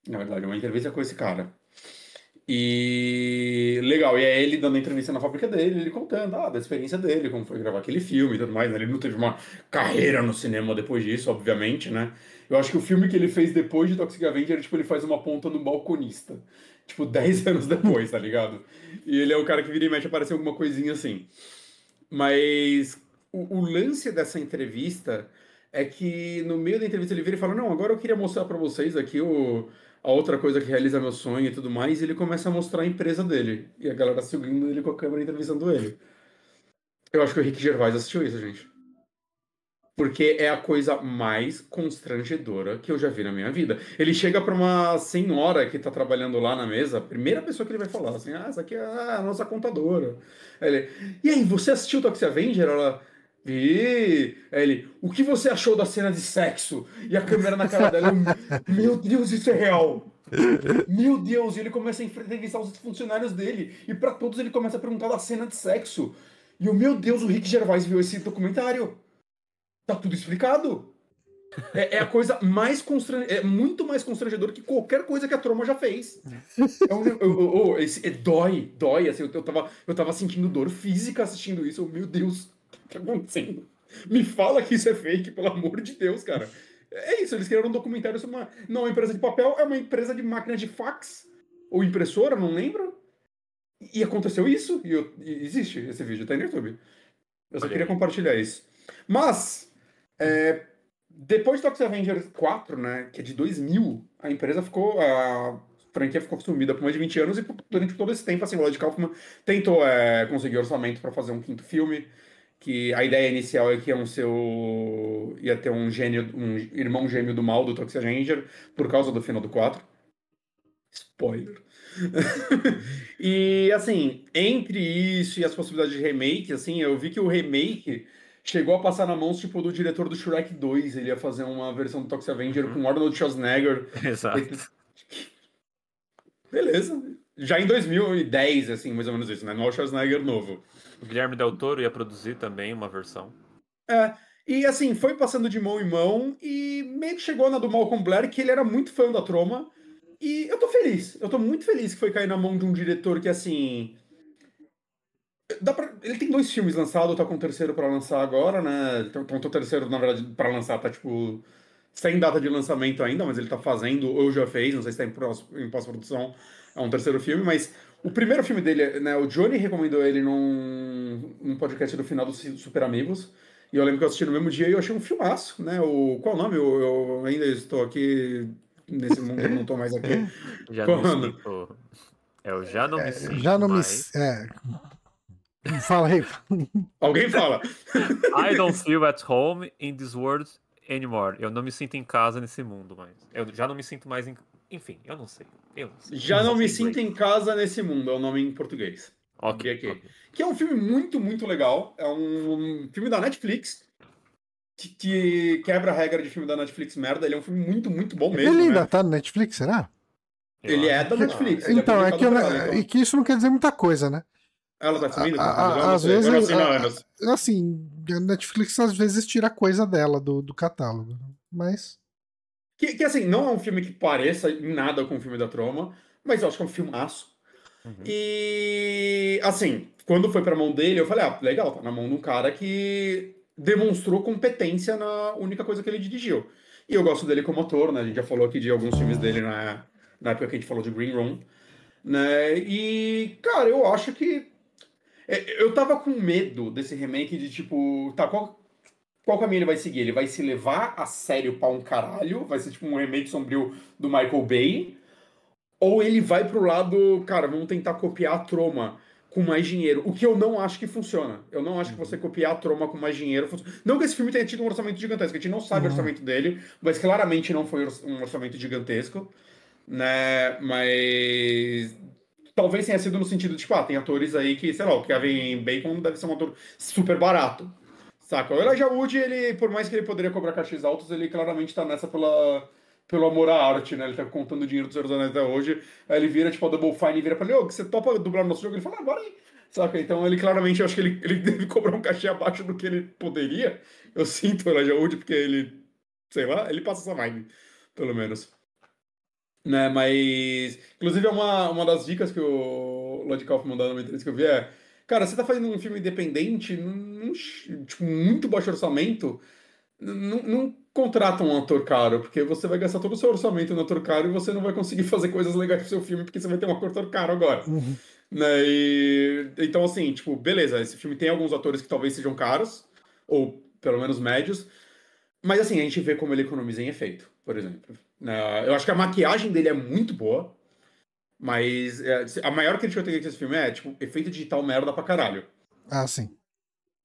Na verdade, é uma entrevista com esse cara. E legal, e é ele dando entrevista na fábrica dele, ele contando da experiência dele, como foi gravar aquele filme e tudo mais, né? Ele não teve uma carreira no cinema depois disso, obviamente, né? Eu acho que o filme que ele fez depois de Toxic Avenger, tipo, ele faz uma ponta no Balconista. Tipo, 10 anos depois, tá ligado? E ele é o cara que vira e mexe aparecer alguma coisinha assim. Mas, o lance dessa entrevista é que no meio da entrevista ele vira e fala, não, agora eu queria mostrar pra vocês aqui a outra coisa que realiza meu sonho e tudo mais, e ele começa a mostrar a empresa dele. E a galera seguindo ele com a câmera entrevistando ele. Eu acho que o Rick Gervais assistiu isso, gente. Porque é a coisa mais constrangedora que eu já vi na minha vida. Ele chega pra uma senhora que tá trabalhando lá na mesa, a primeira pessoa que ele vai falar, assim, essa aqui é a nossa contadora. Aí ele, e aí, você assistiu o Toxic Avenger? Ela, vi. Aí ele, o que você achou da cena de sexo? E a câmera na cara dela, meu Deus, isso é real. Meu Deus, e ele começa a entrevistar os funcionários dele, e pra todos ele começa a perguntar da cena de sexo. E meu Deus, o Rick Gervais viu esse documentário. Tá tudo explicado. É a coisa mais constrangedora. É muito mais constrangedor que qualquer coisa que a Troma já fez. Dói. Assim, eu tava sentindo dor física assistindo isso. Meu Deus, o que tá acontecendo? Me fala que isso é fake, pelo amor de Deus, cara. É isso, eles criaram um documentário sobre não é uma empresa de papel, é uma empresa de máquina de fax. Ou impressora, não lembro. E aconteceu isso. E existe esse vídeo, tá no YouTube. Eu só queria compartilhar isso. Mas... depois de Toxic Avenger 4, né, que é de 2000, a franquia ficou sumida por mais de 20 anos e durante todo esse tempo, assim, o Lloyd Kaufman tentou conseguir orçamento para fazer um quinto filme, que a ideia inicial é que ia ter um irmão gêmeo do mal do Toxic Avenger, por causa do final do 4. Spoiler. E, assim, entre isso e as possibilidades de remake, assim, eu vi que o remake chegou a passar na mão, tipo, do diretor do Shrek 2. Ele ia fazer uma versão do Toxic Avenger com Arnold Schwarzenegger. Exato. Beleza. Já em 2010, assim, mais ou menos isso, né? No Schwarzenegger novo. O Guilherme Del Toro ia produzir também uma versão. E assim, foi passando de mão em mão e meio que chegou na do Malcolm Blair, que ele era muito fã da Troma. E eu tô feliz. Eu tô muito feliz que foi cair na mão de um diretor que, assim... Ele tem 2 filmes lançados, tá com o terceiro pra lançar agora, né? Então o terceiro, na verdade, pra lançar tá, tipo, sem data de lançamento ainda, mas ele tá fazendo, ou já fez, não sei se tá em pós-produção, é um terceiro filme, mas o primeiro filme dele, né, o Johnny recomendou ele num podcast do final do Super Amigos, e eu lembro que eu assisti no mesmo dia e eu achei um filmaço, né? Qual o nome? Eu ainda estou aqui nesse mundo, eu não tô mais aqui. Já não me sinto... Eu já não me sinto já não mais... Fala aí. Alguém fala. I don't feel at home in this world anymore. Eu não me sinto em casa nesse mundo mais. Eu já não me sinto mais em... Enfim, eu não sei. Já não me sinto em casa nesse mundo, é o nome em português. Ok. Que é um filme muito, muito legal. É um filme da Netflix. Que quebra a regra de filme da Netflix merda. Ele é um filme muito, muito bom mesmo. Ele ainda tá no Netflix, será? Ele é da Netflix. Então, e que isso não quer dizer muita coisa, né? Ela tá sumindo? Às vezes, assim, a Netflix às vezes tira coisa dela do catálogo, mas... Que assim, não é um filme que pareça em nada com o filme da Troma, mas eu acho que é um filmaço. E, assim, quando foi pra mão dele, eu falei, legal, tá na mão de um cara que demonstrou competência na única coisa que ele dirigiu. E eu gosto dele como ator, né? A gente já falou aqui de alguns filmes dele na época que a gente falou de Green Room, né? E, cara, eu acho que eu tava com medo desse remake de tipo, tá, qual caminho ele vai seguir? Ele vai se levar a sério pra um caralho? Vai ser tipo um remake sombrio do Michael Bay? Ou ele vai pro lado, cara, vamos tentar copiar a Troma com mais dinheiro? O que eu não acho que funciona. Eu não acho que você copiar a Troma com mais dinheiro funciona. Não que esse filme tenha tido um orçamento gigantesco, a gente não sabe o orçamento dele, mas claramente não foi um orçamento gigantesco, né? Mas... talvez tenha sido no sentido de, tipo, tem atores aí que, sei lá, o Kevin Bacon deve ser um ator super barato, saca? O Elijah Wood, ele, por mais que ele poderia cobrar cachês altos, ele claramente tá nessa pelo amor à arte, né? Ele tá contando dinheiro dos Senhor dos Anéis até hoje, aí ele vira, tipo, a Double Fine e vira pra ele, você topa dublar no nosso jogo? Ele fala, bora aí, saca? Então ele claramente, eu acho que ele deve cobrar um cachê abaixo do que ele poderia. Eu sinto o Elijah Wood, porque ele, sei lá, ele passa essa vibe, pelo menos. Né, mas, inclusive, é uma das dicas que o Lloyd Kaufman dá numa entrevista que eu vi cara, você tá fazendo um filme independente, tipo, muito baixo orçamento, não contrata um ator caro, porque você vai gastar todo o seu orçamento no ator caro e você não vai conseguir fazer coisas legais pro seu filme, porque você vai ter um ator caro agora. Né, então, assim, tipo, beleza, esse filme tem alguns atores que talvez sejam caros, ou pelo menos médios. Mas assim, a gente vê como ele economiza em efeito, por exemplo. Eu acho que a maquiagem dele é muito boa, mas a maior crítica que eu tenho com esse filme é, tipo, efeito digital merda pra caralho, Ah, sim.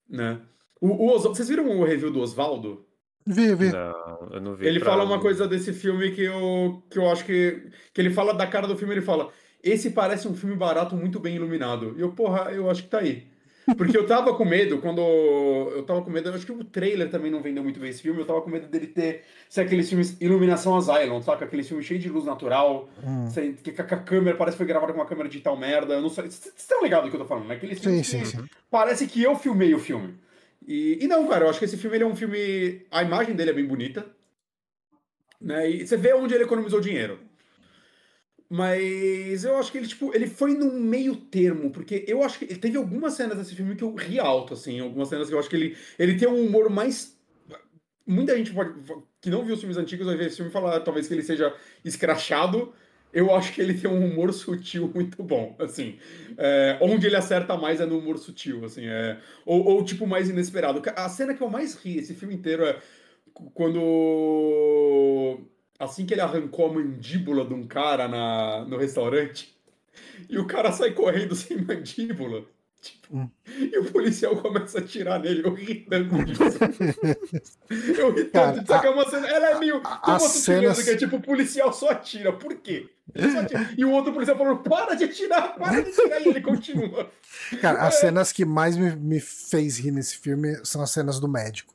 né? Vocês viram o review do Osvaldo? Vi. Não, eu não vi Ele pra... fala uma coisa desse filme que eu acho que ele fala da cara do filme, ele fala, esse parece um filme barato muito bem iluminado. E eu, porra, eu acho que tá aí. Porque eu tava com medo eu acho que o trailer também não vendeu muito bem esse filme, eu tava com medo dele ser aqueles filmes Iluminação Asylum, saca? Aqueles filmes cheios de luz natural, que a câmera parece que foi gravada com uma câmera digital merda, eu não sei, vocês estão ligados do que eu tô falando, né? Aqueles filmes Sim. parece que eu filmei o filme. E não, cara, eu acho que esse filme ele é um filme, a imagem dele é bem bonita, né? E você vê onde ele economizou dinheiro. Mas eu acho que ele, tipo, ele foi num meio termo, porque eu acho que ele teve algumas cenas desse filme que eu ri alto, assim, algumas cenas que eu acho que ele tem um humor mais. Muita gente que não viu os filmes antigos vai ver esse filme e falar, talvez que ele seja escrachado. Eu acho que ele tem um humor sutil muito bom, assim. Onde ele acerta mais é no humor sutil, assim. Ou tipo, mais inesperado. A cena que eu mais ri esse filme inteiro é quando assim que ele arrancou a mandíbula de um cara no restaurante e o cara sai correndo sem mandíbula. Tipo, e o policial começa a atirar nele. Eu ri tanto disso. Eu ri tanto disso. Só que é uma cena. Ela é meio. Tem uma sutileza que é tipo: o policial só atira. Por quê? Só atira. E o outro policial falou: para de atirar. E ele continua. Cara, as cenas que mais me fez rir nesse filme são as cenas do médico.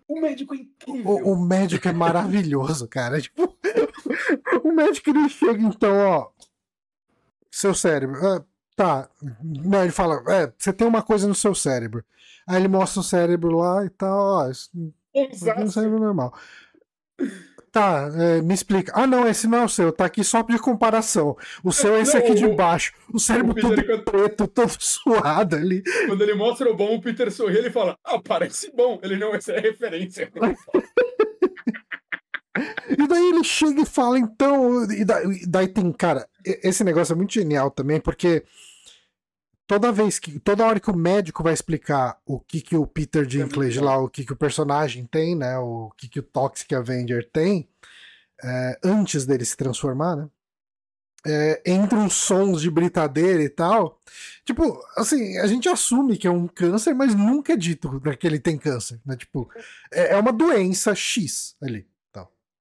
O médico é incrível. O médico é maravilhoso, cara. Tipo, o médico ele chega, então, ó. Seu cérebro. Tá. Não, ele fala, você tem uma coisa no seu cérebro. Aí ele mostra o cérebro lá e tal, ó. Isso é um cérebro normal. Tá, me explica. Ah, não, esse não é o seu, tá aqui só de comparação. O seu é esse aqui de baixo. O cérebro todo preto, todo suado ali. Quando ele mostra o bom, o Peter sorri e fala: ah, parece bom. Ele não, essa é referência. E daí ele chega e fala, então. E daí tem, cara, esse negócio é muito genial também, porque toda hora que o médico vai explicar o que o Peter Dinklage lá, o que o personagem tem, né? O que o Toxic Avenger tem, antes dele se transformar, né? Entra uns sons de britadeira e tal. Tipo, assim, a gente assume que é um câncer, mas nunca é dito que ele tem câncer, né? Tipo, é uma doença X ali.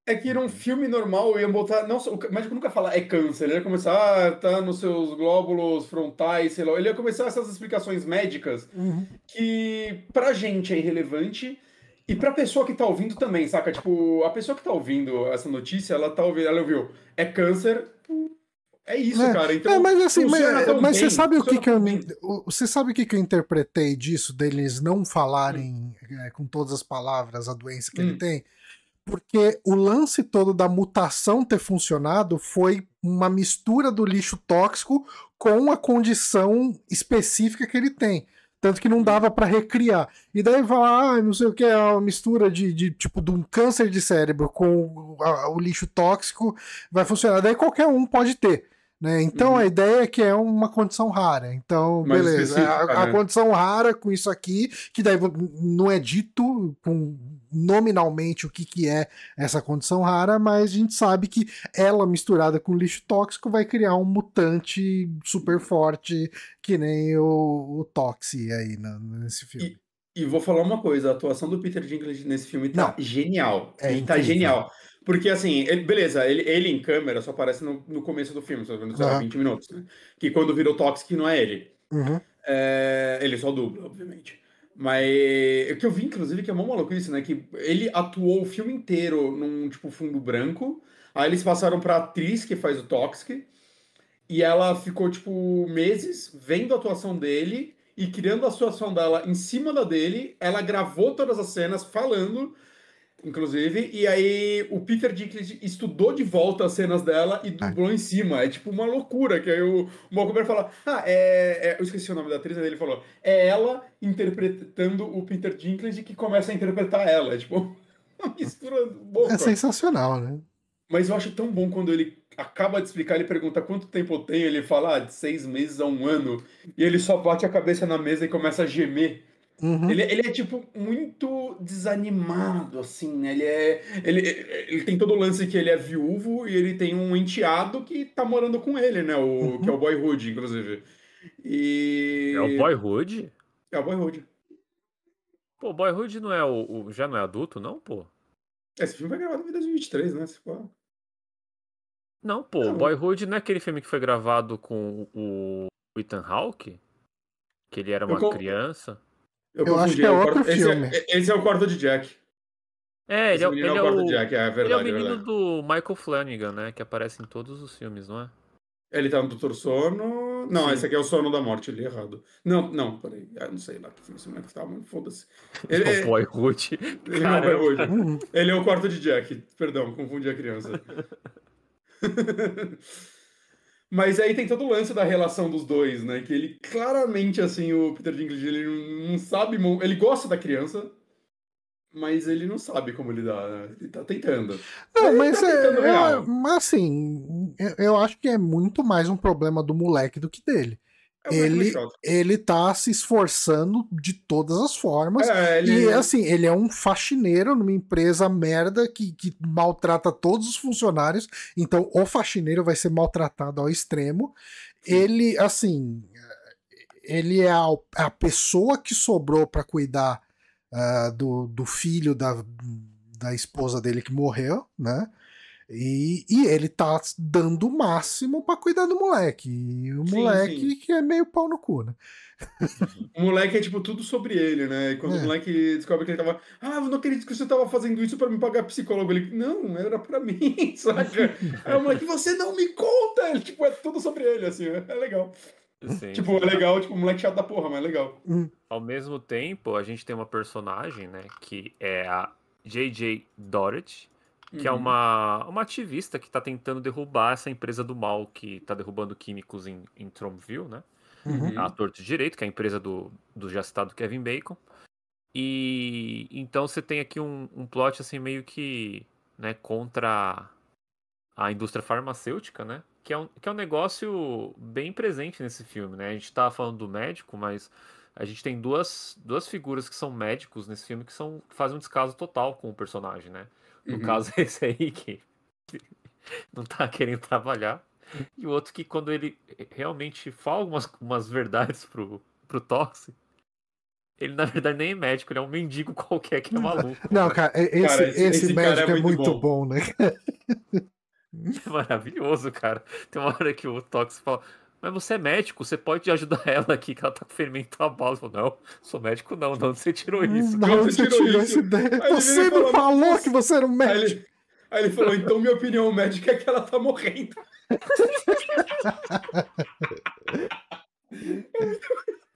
É que num filme normal eu ia botar. Não, o médico nunca fala é câncer, ele ia começar, tá nos seus glóbulos frontais, sei lá. Ele ia começar essas explicações médicas que pra gente é irrelevante e pra pessoa que tá ouvindo também, saca? Tipo, a pessoa que tá ouvindo essa notícia, ela ouviu, é câncer. É isso, cara. Então, mas assim, mas você sabe você sabe o que eu interpretei disso, deles não falarem com todas as palavras a doença que ele tem? Porque o lance todo da mutação ter funcionado foi uma mistura do lixo tóxico com a condição específica que ele tem. Tanto que não dava para recriar. E daí vai, não sei o que, é uma mistura tipo de um câncer de cérebro com o lixo tóxico vai funcionar. Daí qualquer um pode ter. Né? Então a ideia é que é uma condição rara. Então, mais beleza. A condição rara com isso aqui, que daí não é dito nominalmente o que é essa condição rara, mas a gente sabe que ela misturada com lixo tóxico vai criar um mutante super forte que nem o Toxie aí nesse filme. E vou falar uma coisa, a atuação do Peter Dinklage nesse filme tá genial. Ele incrível. Tá genial. Porque assim, beleza, ele em câmera só aparece no começo do filme, só vendo 20 minutos, né? Que quando virou Toxic não é ele. Ele só dubla, obviamente. Mas o que eu vi, inclusive, que é mó maluco isso, né? Que ele atuou o filme inteiro num, tipo, fundo branco. Aí eles passaram pra atriz que faz o Toxic. E ela ficou, tipo, meses vendo a atuação dele e criando a atuação dela em cima da dele. Ela gravou todas as cenas falando, inclusive. E aí o Peter Dinklage estudou de volta as cenas dela e dublou em cima. É tipo uma loucura. Que aí o Malcolm fala, eu esqueci o nome da atriz, aí ele falou, é ela interpretando o Peter Dinklage que começa a interpretar ela. É tipo uma mistura boa. É sensacional, né? Mas eu acho tão bom quando ele acaba de explicar, ele pergunta quanto tempo eu tenho, ele fala de 6 meses a 1 ano, e ele só bate a cabeça na mesa e começa a gemer. Uhum. Ele é, tipo, muito desanimado, assim, né? Ele tem todo o lance que ele é viúvo e ele tem um enteado que tá morando com ele, né? Que é o Uhum. Boyhood, inclusive. É o E... Boyhood? É o Boyhood. Pô, Boyhood não é já não é adulto, não, pô? Esse filme foi gravado em 2023, né? Se for... Não, pô, Não, Boyhood não é aquele filme que foi gravado com o Ethan Hawke? Que ele era eu, uma co- criança? eu Eu acho confundi. que é outro filme. Esse é o quarto de Jack. É, Esse menino é o quarto de Jack, é ele é o verdade, é menino verdade. do Michael Flanagan, né? Que aparece em todos os filmes, não é? Ele tá no Doutor Sono. Não, esse Sim. aqui é o Sono da Morte, eu li errado. Não, não, peraí. Não sei lá que filme esse moleque tava, mas foda-se. Ele, É o Boyhood. ele não é o Caramba. Boyhood. Uhum. Ele é o quarto de Jack. Perdão, confundi a criança. Mas aí tem todo o lance da relação dos dois, né? Que ele claramente, assim, o Peter Dinklage, ele não sabe. Ele gosta da criança, mas ele não sabe como lidar, né? Ele tá tentando. Não, Ele mas tá tentando real. mas assim, eu acho que é muito mais um problema do moleque do que dele. É um moleque meio Ele, chato. ele tá se esforçando de todas as formas. É, E ele. assim, ele é um faxineiro numa empresa merda que maltrata todos os funcionários. Então, o faxineiro vai ser maltratado ao extremo. Ele, assim, ele é a pessoa que sobrou para cuidar do filho da esposa dele que morreu, né? E ele tá dando o máximo pra cuidar do moleque. E o Sim, sim. moleque que é meio pau no cu, né? O moleque é, tipo, tudo sobre ele, né? E quando o É. moleque descobre que ele tava. Ah, eu não acredito que você tava fazendo isso pra me pagar psicólogo. Ele, não, era pra mim, saca? Aí o moleque, você não me conta! Ele, tipo, é tudo sobre ele, assim, é legal. Sim, Tipo, é sim. legal, tipo, moleque chato da porra, mas é legal. Hum. Ao mesmo tempo, a gente tem uma personagem, né? Que é a J.J. Dorrit, que é Uhum. uma ativista que tá tentando derrubar essa empresa do mal que tá derrubando químicos em Tromville, né? Uhum. A Uhum. Torto Direito, que é a empresa do já citado Kevin Bacon. E então você tem aqui um plot assim meio que, né, contra a indústria farmacêutica, né? Que é um negócio bem presente nesse filme, né? A gente tava falando do médico, mas a gente tem duas figuras que são médicos nesse filme que fazem um descaso total com o personagem, né? No Uhum. caso, esse aí que não tá querendo trabalhar. E o outro que quando ele realmente fala umas verdades pro Toxic, ele na verdade nem é médico, ele é um mendigo qualquer que é maluco, Não, né? cara, esse, Cara, esse esse cara é médico é muito muito bom. bom, né? É maravilhoso, cara. Tem uma hora que o Tox fala: Mas você é médico, você pode ajudar ela aqui, que ela tá com ferimento a bala. Eu falo, não, sou médico não, de onde você tirou isso, Da De onde cara? onde você você tirou tirou isso? essa ideia? Aí ele vira e Você me fala, falou que você era um Aí médico. aí ele falou, então minha opinião médica é que ela tá morrendo.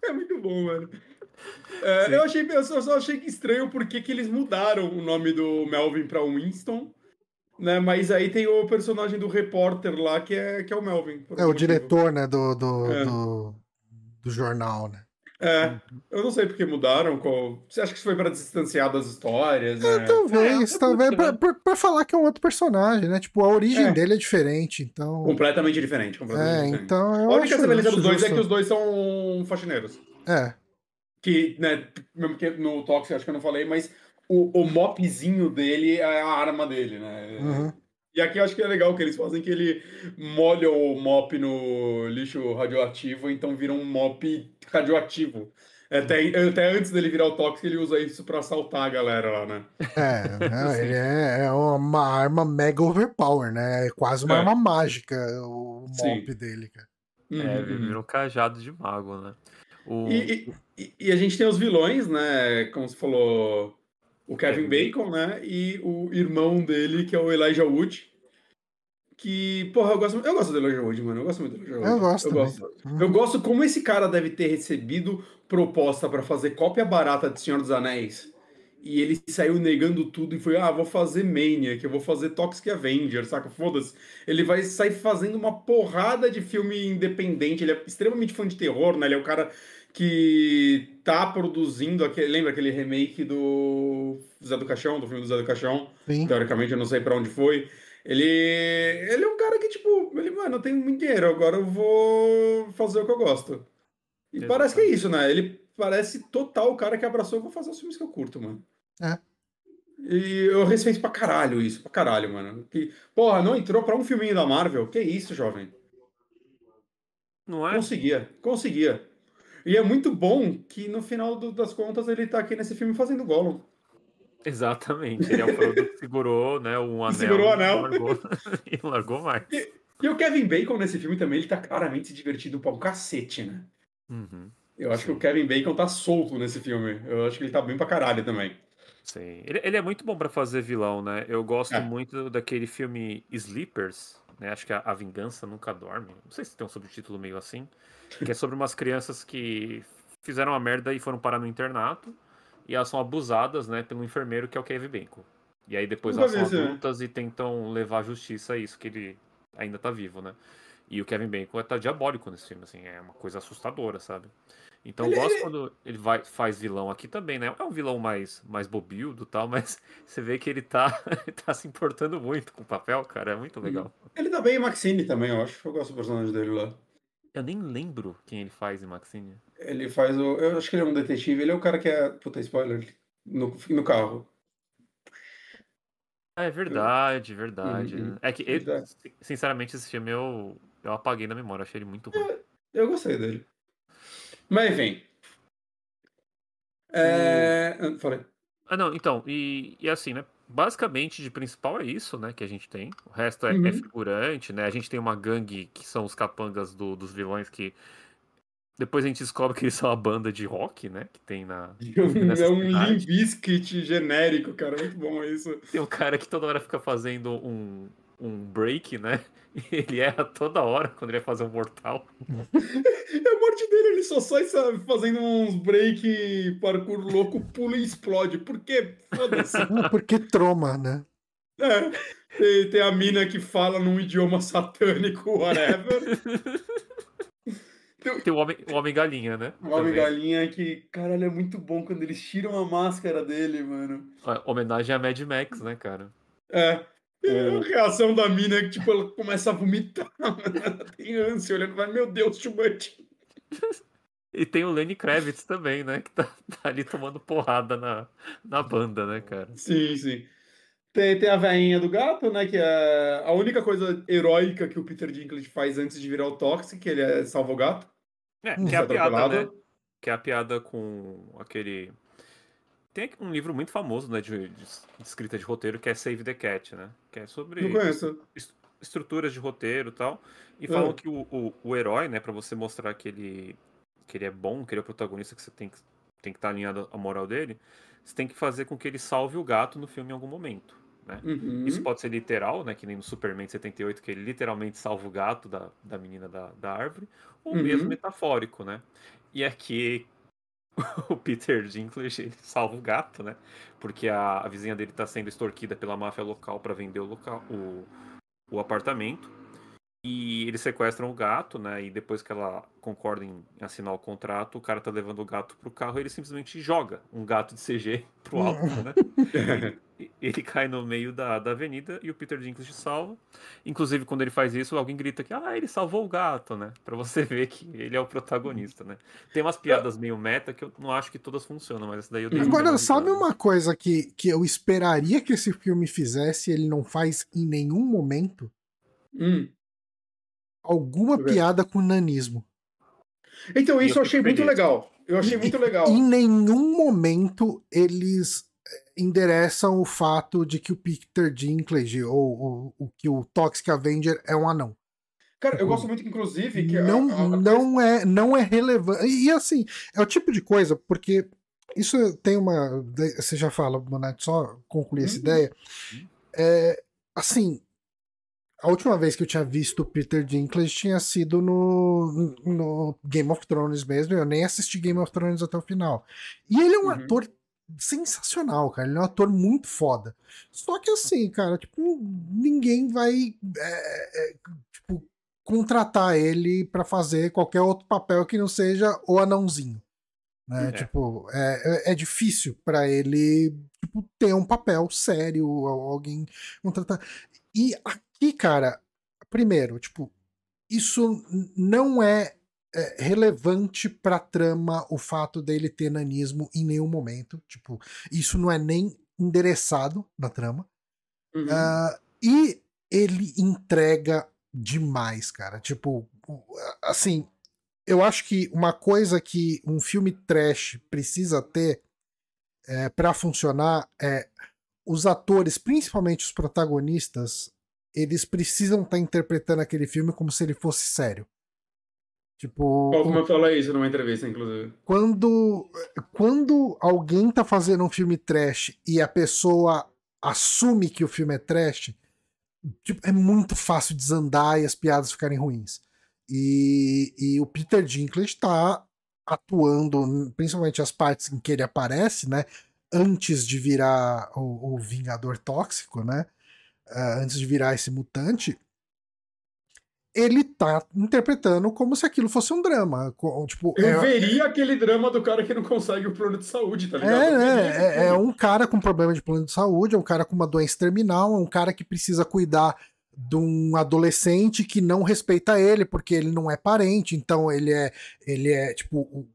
É muito bom, mano. Sim. Eu só achei estranho porque que eles mudaram o nome do Melvin pra Winston, né? Mas aí tem o personagem do repórter lá que é o Melvin, por É o algum motivo. diretor, né, É, do jornal, né? Uhum. eu não sei porque mudaram. Você acha que isso foi pra distanciar das histórias, né? É, Talvez, reboot, né? pra falar que é um outro personagem, né? Tipo, a origem É, dele é diferente, então. completamente diferente, completamente diferente. Então A eu única semelhança acho dos dois é que justo. os dois são faxineiros. É. Que, né, mesmo que no Toxic acho que eu não falei, mas o mopzinho dele é a arma dele, né? Uhum. E aqui eu acho que é legal que eles fazem que ele molha o mop no lixo radioativo, então vira um mop radioativo. Até antes dele virar o Toxic, ele usa isso pra assaltar a galera lá, né? Não, ele Sim. é uma arma mega overpower, né? É quase uma arma É, mágica o sim. mop dele, cara. É, Uhum, vira uhum. um cajado de mago, né? O, E a gente tem os vilões, né? Como você falou, o Kevin Kevin Bacon. Bacon, né? E o irmão dele, que é o Elijah Wood. Que, porra, eu gosto do Elijah Wood, mano. Eu gosto muito do Elijah Eu Wood. gosto Eu também. gosto. Eu Uhum. gosto como esse cara deve ter recebido proposta pra fazer cópia barata de Senhor dos Anéis. E ele saiu negando tudo e foi, vou fazer Maniac, eu vou fazer Toxic Avenger, saca? Foda-se. Ele vai sair fazendo uma porrada de filme independente. Ele é extremamente fã de terror, né? Ele é o cara que tá produzindo lembra aquele remake do Zé do Caixão, do filme do Zé do Caixão? Sim. Teoricamente, eu não sei pra onde foi. Ele é um cara que, tipo, mano, eu tenho muito dinheiro, agora eu vou fazer o que eu gosto. E parece que é Exatamente. isso, né? Ele parece total o cara que abraçou, eu vou fazer os filmes que eu curto, mano. É. E eu respeito pra caralho isso, pra caralho, mano. Que, porra, não entrou pra um filminho da Marvel? Que isso, jovem? Não é? Conseguia. E é muito bom que no final das contas ele tá aqui nesse filme fazendo Gollum. Exatamente. Ele é o Frodo que segurou, né, um anel Segurou o e anel. largou, e largou mais. E o Kevin Bacon nesse filme também, ele tá claramente se divertindo pra um cacete, né? Uhum. Eu acho que Sim. o Kevin Bacon tá solto nesse filme. Eu acho que ele tá bem pra caralho também. Sim. Ele é muito bom pra fazer vilão, né? Eu gosto É. muito daquele filme Sleepers, né? Acho que é A Vingança Nunca Dorme. Não sei se tem um subtítulo meio assim. Que é sobre umas crianças que fizeram uma merda e foram parar no internato. E elas são abusadas, né, pelo enfermeiro que é o Kevin Bacon. E aí depois Nunca elas vi são esse, né? adultas e tentam levar à justiça isso, que ele ainda tá vivo, né? E o Kevin Bacon tá diabólico nesse filme, assim, é uma coisa assustadora, sabe? Então eu gosto quando ele faz vilão aqui também, né? É um vilão mais bobildo e tal, mas você vê que ele tá, tá se importando muito com o papel, cara, é muito legal. Ele tá bem em Maxine também, eu acho. Eu gosto do personagem dele lá. Eu nem lembro quem ele faz em Maxine. Ele faz o. Eu acho que ele é um detetive. Ele é o cara que é. Puta, spoiler. No carro. Ah, é verdade, verdade. É que, Ele tá- sinceramente, esse filme eu apaguei na memória, achei ele muito ruim. Eu gostei dele. Mas enfim. O... Falei. Ah, não, então, e assim, né? Basicamente, de principal é isso, né, que a gente tem. O resto é Uhum. figurante, né? A gente tem uma gangue que são os capangas dos vilões que depois a gente descobre que eles são a banda de rock, né? Que tem nessa É um cidade. Limp Bizkit genérico, cara. Muito bom isso. Tem um cara que toda hora fica fazendo um break, né? E ele erra toda hora quando ele vai fazer um mortal. É a morte dele, ele só sai, sabe, fazendo uns break, parkour louco, pula e explode. Por quê? Foda-se. Porque troma, né? É. Tem a mina que fala num idioma satânico, whatever. Tem o Homem Galinha, né? O Também. Homem-Galinha que, caralho, é muito bom quando eles tiram a máscara dele, mano. Homenagem a Mad Max, né, cara? É. E a O, reação da mina é que, tipo, ela começa a vomitar, mano. Ela tem ânsia olhando, vai, meu Deus, too much. E tem o Lenny Kravitz também, né? Que tá ali tomando porrada na banda, né, cara? Sim, sim. Tem a veinha do gato, né? Que é a única coisa heróica que o Peter Dinklage faz antes de virar o Toxic, que ele salva o gato. Que é Ser a piada, né? atropelado. Que é a piada com aquele. Tem um livro muito famoso, né, de escrita de roteiro, que é Save the Cat, né? Que é Não sobre conheço. estruturas de roteiro e tal. E falam Ah. que o herói, né, pra você mostrar que ele é bom, que ele é o protagonista, que você tem que estar alinhado à moral dele, você tem que fazer com que ele salve o gato no filme em algum momento, né? Isso Uhum. pode ser literal, né, que nem no Superman 78, que ele literalmente salva o gato da menina da árvore, ou mesmo Uhum. metafórico, né? E aqui o Peter Dinklage ele salva o gato, né? Porque a vizinha dele tá sendo extorquida pela máfia local para vender o apartamento. E eles sequestram o gato, né? E depois que ela concorda em assinar o contrato, o cara tá levando o gato pro carro e ele simplesmente joga um gato de CG pro alto, né? Ele cai no meio da avenida e o Peter Dinklage salva. Inclusive, quando ele faz isso, alguém grita que ele salvou o gato, né? Pra você ver que ele é o protagonista, né? Tem umas piadas meio meta que eu não acho que todas funcionam, mas essa daí eu dei Agora, uma sabe risada. uma coisa que eu esperaria que esse filme fizesse e ele não faz em nenhum momento? Hum. Alguma Deixa eu ver. piada com nanismo. Então, E eu isso eu fico achei muito feliz. legal. Eu achei muito Em legal. nenhum momento eles endereçam o fato de que o Peter Dinklage ou que o Toxic Avenger é um anão. Cara, eu Tipo, gosto muito, inclusive, que não é relevante. E assim, é o tipo de coisa, porque isso tem uma. Você já fala, Bonatti, só concluir essa ideia. Assim, a última vez que eu tinha visto o Peter Dinklage tinha sido no Game of Thrones mesmo. Eu nem assisti Game of Thrones até o final. E ele é um Uhum. ator sensacional, cara. Ele é um ator muito foda. Só que assim, cara, tipo, ninguém vai tipo, contratar ele pra fazer qualquer outro papel que não seja o anãozinho. Né? Tipo, é difícil pra ele tipo, ter um papel sério, alguém contratar. E aqui, cara, primeiro, tipo, isso não é relevante pra trama o fato dele ter nanismo em nenhum momento. Tipo, isso não é nem endereçado na trama. Uhum. E ele entrega demais, cara. Tipo, assim, eu acho que uma coisa que um filme trash precisa ter para funcionar é os atores, principalmente os protagonistas, eles precisam estar interpretando aquele filme como se ele fosse sério. Tipo, Kaufman fala isso numa entrevista, inclusive. quando alguém tá fazendo um filme trash e a pessoa assume que o filme é trash, tipo, é muito fácil desandar e as piadas ficarem ruins. E o Peter Dinklage tá atuando, principalmente as partes em que ele aparece, né? Antes de virar o Vingador Tóxico, né? Antes de virar esse mutante, ele tá interpretando como se aquilo fosse um drama. Tipo, Eu veria aquele drama do cara que não consegue o plano de saúde, tá ligado? Eu veria esse é filme. um cara com problema de plano de saúde, é um cara com uma doença terminal, é um cara que precisa cuidar de um adolescente que não respeita ele, porque ele não é parente, então ele é tipo,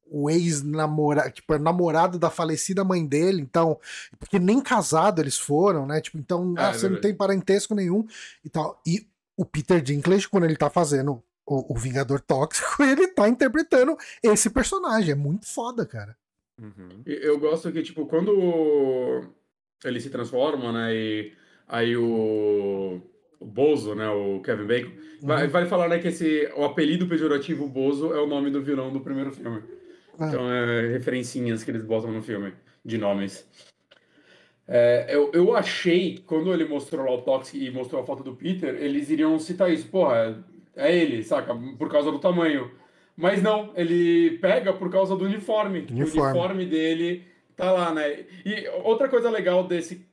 o ex-namorado, tipo, namorado da falecida mãe dele, então, porque nem casado eles foram, né? Tipo, então, É você não verdade. tem parentesco nenhum e tal. E o Peter Dinklage, quando ele tá fazendo o Vingador Tóxico, ele tá interpretando esse personagem. É muito foda, cara. Uhum. Eu gosto que, tipo, quando ele se transforma, né, e aí o Bozo, né, o Kevin Bacon, Uhum. vale falar, né, que o apelido pejorativo Bozo é o nome do vilão do primeiro filme. Ah, Então, é referencinhas que eles botam no filme, de nomes. Eu achei, quando ele mostrou lá o Toxic e mostrou a foto do Peter, eles iriam citar isso. Porra, é ele, saca? Por causa do tamanho. Mas não, ele pega por causa do uniforme, que o uniforme. uniforme dele tá lá, né? E outra coisa legal desse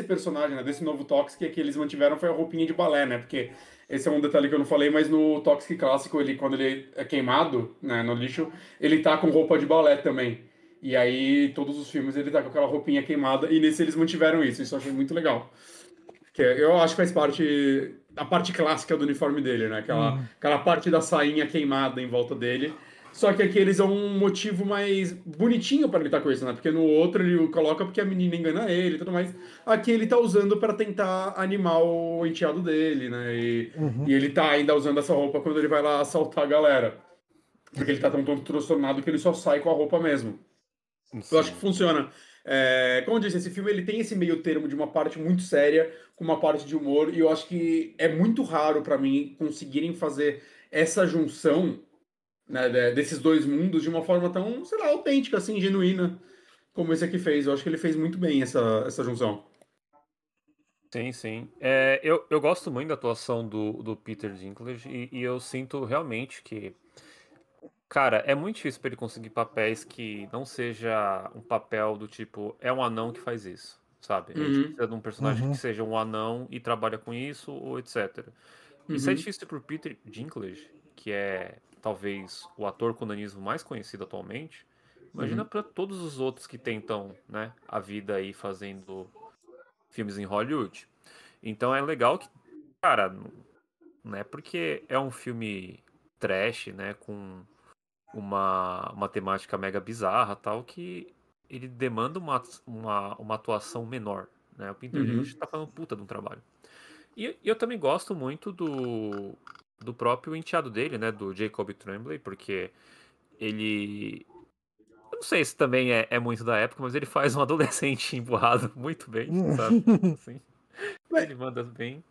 personagem, né? Desse novo Toxic, é que eles mantiveram foi a roupinha de balé, né? Porque esse é um detalhe que eu não falei, mas no Toxic clássico, ele, quando ele é queimado, né, no lixo, ele tá com roupa de balé também. E aí, todos os filmes, ele tá com aquela roupinha queimada, e nesse eles mantiveram isso eu achei muito legal. Que eu acho que faz parte, a parte clássica do uniforme dele, né? Uhum. Aquela parte da sainha queimada em volta dele. Só que aqui eles dão um motivo mais bonitinho para ele estar com isso, né? Porque no outro ele o coloca porque a menina engana ele e tudo mais. Aqui ele tá usando para tentar animar o enteado dele, né? E Uhum. ele tá ainda usando essa roupa quando ele vai lá assaltar a galera. Porque ele tá tão transtornado que ele só sai com a roupa mesmo. Eu acho que Sim. funciona. Como eu disse, esse filme ele tem esse meio termo de uma parte muito séria com uma parte de humor, e eu acho que é muito raro pra mim conseguirem fazer essa junção, né, desses dois mundos de uma forma tão, sei lá, autêntica, assim, genuína, como esse aqui fez. Eu acho que ele fez muito bem essa junção. Sim, sim. Eu gosto muito da atuação do Peter Dinklage e eu sinto realmente que, cara, é muito difícil pra ele conseguir papéis que não seja um papel do tipo, é um anão que faz isso, sabe? A gente Uhum, precisa de um personagem que Uhum. seja um anão e trabalha com isso, ou etc. Isso é uhum, difícil pro Peter Dinklage, que é talvez o ator com nanismo mais conhecido atualmente. Imagina uhum. pra todos os outros que tentam, né, a vida aí fazendo filmes em Hollywood. Então é legal que, cara, não é porque é um filme trash, né, com uma temática mega bizarra tal, que ele demanda uma atuação menor, né? O Peter Dinklage Uhum. tá fazendo puta de um trabalho. E eu também gosto muito do próprio enteado dele, né, do Jacob Tremblay, porque ele... Eu não sei se também é muito da época, mas ele faz um adolescente emburrado muito bem, sabe? Assim, ele manda bem.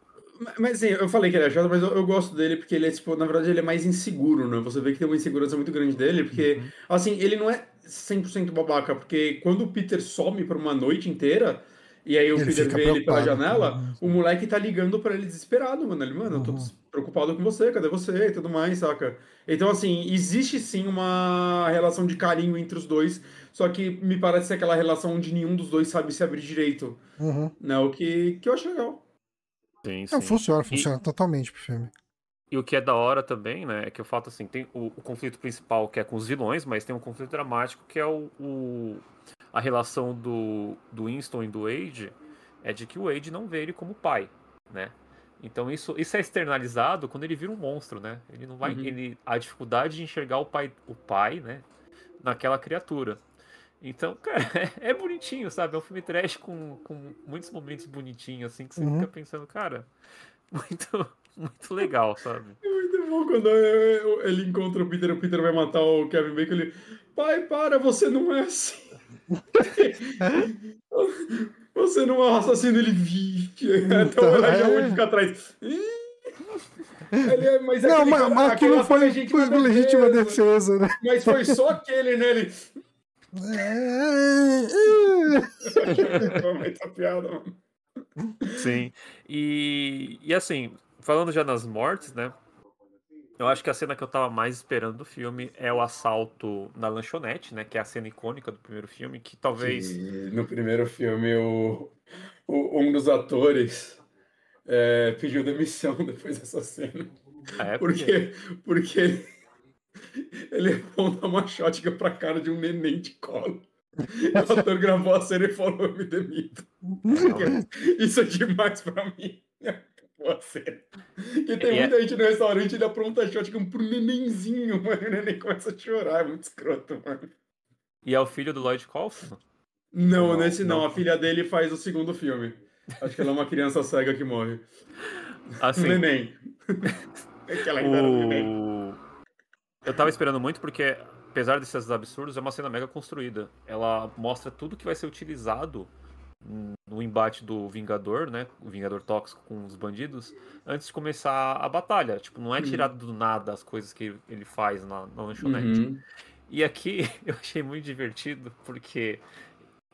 Mas assim, eu falei que ele é chato, mas eu gosto dele porque ele é, tipo, na verdade ele é mais inseguro, né? Você vê que tem uma insegurança muito grande dele, porque, Uhum. assim, ele não é 100% babaca, porque quando o Peter some por uma noite inteira, e aí o Ele Peter fica vê ele pela preocupado. janela, Uhum. o moleque tá ligando pra ele desesperado, mano. Ele, mano, eu tô Uhum. preocupado com você, cadê você? E tudo mais, saca? Então, assim, existe sim uma relação de carinho entre os dois, só que me parece ser aquela relação onde nenhum dos dois sabe se abrir direito, Uhum. né? O que eu acho legal. Sim, Não, sim. funciona totalmente pro filme. E o que é da hora também, né, é que o fato assim, tem o conflito principal que é com os vilões, mas tem um conflito dramático que é a relação do Winston e do Wade, é de que o Wade não vê ele como pai, né? Então isso é externalizado quando ele vira um monstro, né? Ele não vai, a dificuldade de enxergar o pai, né, naquela criatura. Então, cara, é bonitinho, sabe? É um filme trash com muitos momentos bonitinhos, assim, que você fica pensando, cara, muito legal, sabe? É muito bom quando ele encontra o Peter vai matar o Kevin Bacon, ele... Pai, para, você não é assim. Você não é um assassino, ele vive. Então o Elijah Wood fica atrás. Mas não, aquele cara, mas aquilo foi legítima defesa, né? Mas foi só aquele, né? Ele... Foi muita piada, mano. Sim. E assim, falando já nas mortes, né? Eu acho que a cena que eu tava mais esperando do filme é o assalto na lanchonete, né? Que é a cena icônica do primeiro filme, que talvez... Que no primeiro filme, um dos atores pediu demissão depois dessa cena. Porque ele aponta uma shotgun pra cara de um neném de colo. O ator gravou a cena e falou, eu me demito. Isso é demais pra mim. Boa cena. Que tem muita gente no restaurante, ele apronta a shotgun pro nenenzinho, mano. E o neném começa a chorar, é muito escroto, mano. E é o filho do Lloyd Kaufman? Não, nesse não. A filha dele faz o segundo filme. Acho que ela é uma criança cega que morre. Assim, neném. Aquela ainda era neném. Eu tava esperando muito porque, apesar desses absurdos, é uma cena mega construída. Ela mostra tudo que vai ser utilizado no embate do Vingador, né? O Vingador tóxico com os bandidos, antes de começar a batalha. Tipo, não é tirado do nada as coisas que ele faz na lanchonete. E aqui eu achei muito divertido, porque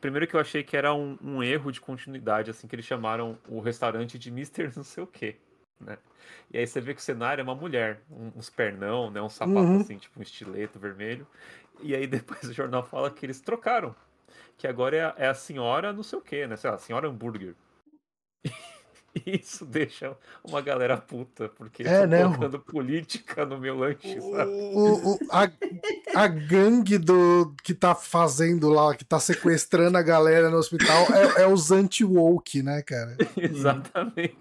primeiro que eu achei que era um erro de continuidade, assim, que eles chamaram o restaurante de Mr. não sei o quê, né? E aí você vê que o cenário é uma mulher, uns pernão, né? Um sapato assim, tipo um estileto vermelho. E aí depois o jornal fala que eles trocaram. Que agora é a senhora não sei o quê, né? Sei lá, senhora hambúrguer. E isso deixa uma galera puta, porque eles estão colocando política no meu lanche, sabe? A gangue que tá fazendo lá, que tá sequestrando a galera no hospital, é os anti-woke, né, cara? Exatamente.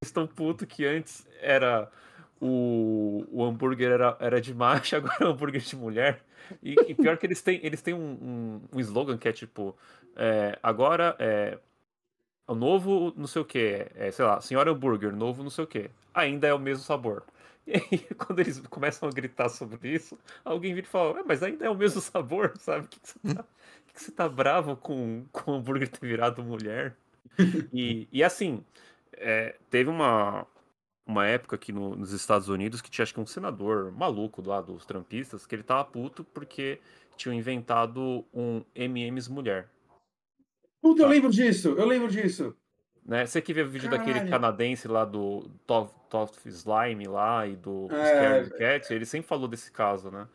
Eles estão putos que antes era o hambúrguer era de macho, agora é um hambúrguer de mulher. E pior que eles têm um slogan que é tipo, agora o novo não sei o que, sei lá, senhora hambúrguer, novo não sei o que, ainda é o mesmo sabor. E aí, quando eles começam a gritar sobre isso, alguém vira e fala, mas ainda é o mesmo sabor, sabe? Que você tá bravo com o hambúrguer ter virado mulher? E assim, teve uma época aqui nos Estados Unidos que tinha, acho que um senador maluco lá dos trumpistas, que ele tava puto porque tinham inventado um M&M's mulher. Puta, eu lembro disso. Né? Você que vê o vídeo daquele canadense lá do Top Slime lá e do Scared Cat, ele sempre falou desse caso, né?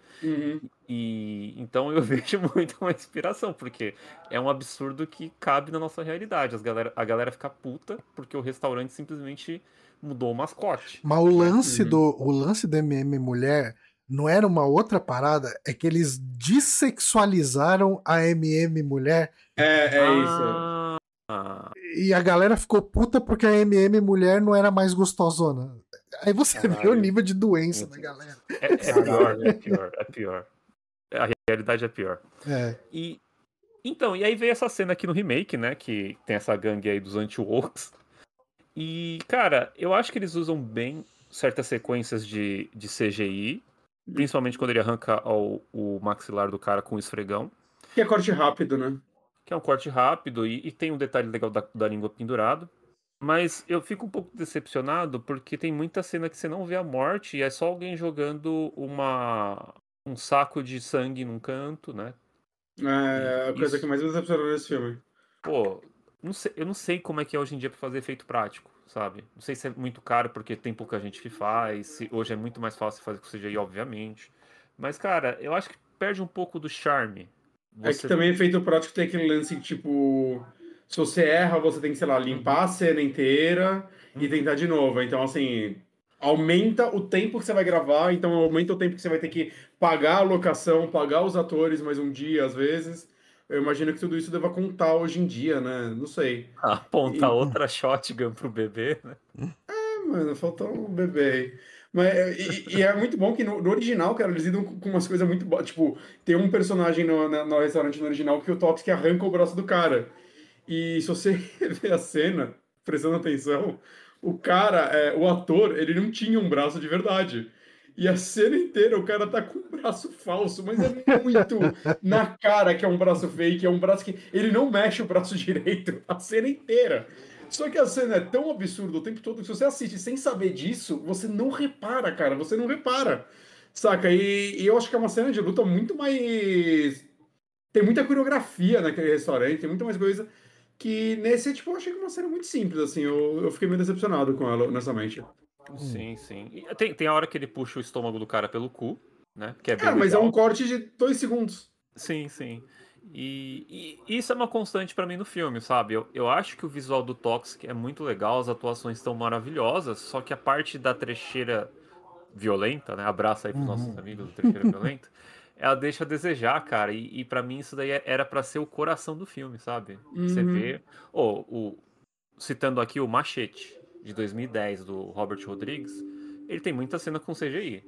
E então eu vejo muito uma inspiração, porque é um absurdo que cabe na nossa realidade. A galera fica puta porque o restaurante simplesmente mudou o mascote. Mas o lance do MM mulher não era uma outra parada, é que eles dessexualizaram a MM mulher. Isso. E a galera ficou puta porque a MM mulher não era mais gostosona. Aí você vê o nível de doença da galera. É pior. A realidade é pior. Então, e aí veio essa cena aqui no remake, né? Que tem essa gangue aí dos anti-wokes. E, cara, eu acho que eles usam bem certas sequências de CGI. Principalmente quando ele arranca o maxilar do cara com o esfregão. Que é corte rápido, né? Que é um corte rápido e tem um detalhe legal da língua pendurado. Mas eu fico um pouco decepcionado porque tem muita cena que você não vê a morte e é só alguém jogando um saco de sangue num canto, né? É a coisa que mais me decepcionou nesse filme. Pô, eu não sei como é que é hoje em dia pra fazer efeito prático, sabe? Não sei se é muito caro porque tem pouca gente que faz, se hoje é muito mais fácil fazer com CGI, obviamente. Mas, cara, eu acho que perde um pouco do charme. É que também efeito prático tem aquele lance, tipo... Se você erra, você tem que, sei lá, limpar a cena inteira e tentar de novo. Então, assim... Aumenta o tempo que você vai gravar, então aumenta o tempo que você vai ter que pagar a locação, pagar os atores mais um dia, às vezes. Eu imagino que tudo isso deva contar hoje em dia, né? Não sei. Apontar outra shotgun pro bebê, né? mano, faltou um bebê aí. Mas, e é muito bom que no original, cara, eles lidam com umas coisas muito boas. Tipo, tem um personagem no restaurante no original que o Toxic arranca o braço do cara. E se você ver a cena, prestando atenção, o cara, o ator, ele não tinha um braço de verdade. E a cena inteira o cara tá com um braço falso, mas é muito na cara que é um braço fake, é um braço que ele não mexe o braço direito a cena inteira. Só que a cena é tão absurda o tempo todo que se você assiste sem saber disso, você não repara, cara, você não repara. Saca? E eu acho que é uma cena de luta muito mais. Tem muita coreografia naquele restaurante, tem muita mais coisa que nesse, tipo, eu achei que uma cena muito simples, assim. Eu fiquei meio decepcionado com ela, honestamente. Sim, sim. E tem a hora que ele puxa o estômago do cara pelo cu, né? Que é bem Cara, mas é legal. um corte de 2 segundos. Sim, sim. E isso é uma constante pra mim no filme, sabe? Eu acho que o visual do Toxic é muito legal, as atuações estão maravilhosas, só que a parte da trecheira violenta, né? Abraço aí pros nossos amigos do trecheira violenta. Ela deixa a desejar, cara. E para mim isso daí era pra ser o coração do filme, sabe? Você vê. Citando aqui o Machete, de 2010, do Robert Rodrigues, ele tem muita cena com CGI.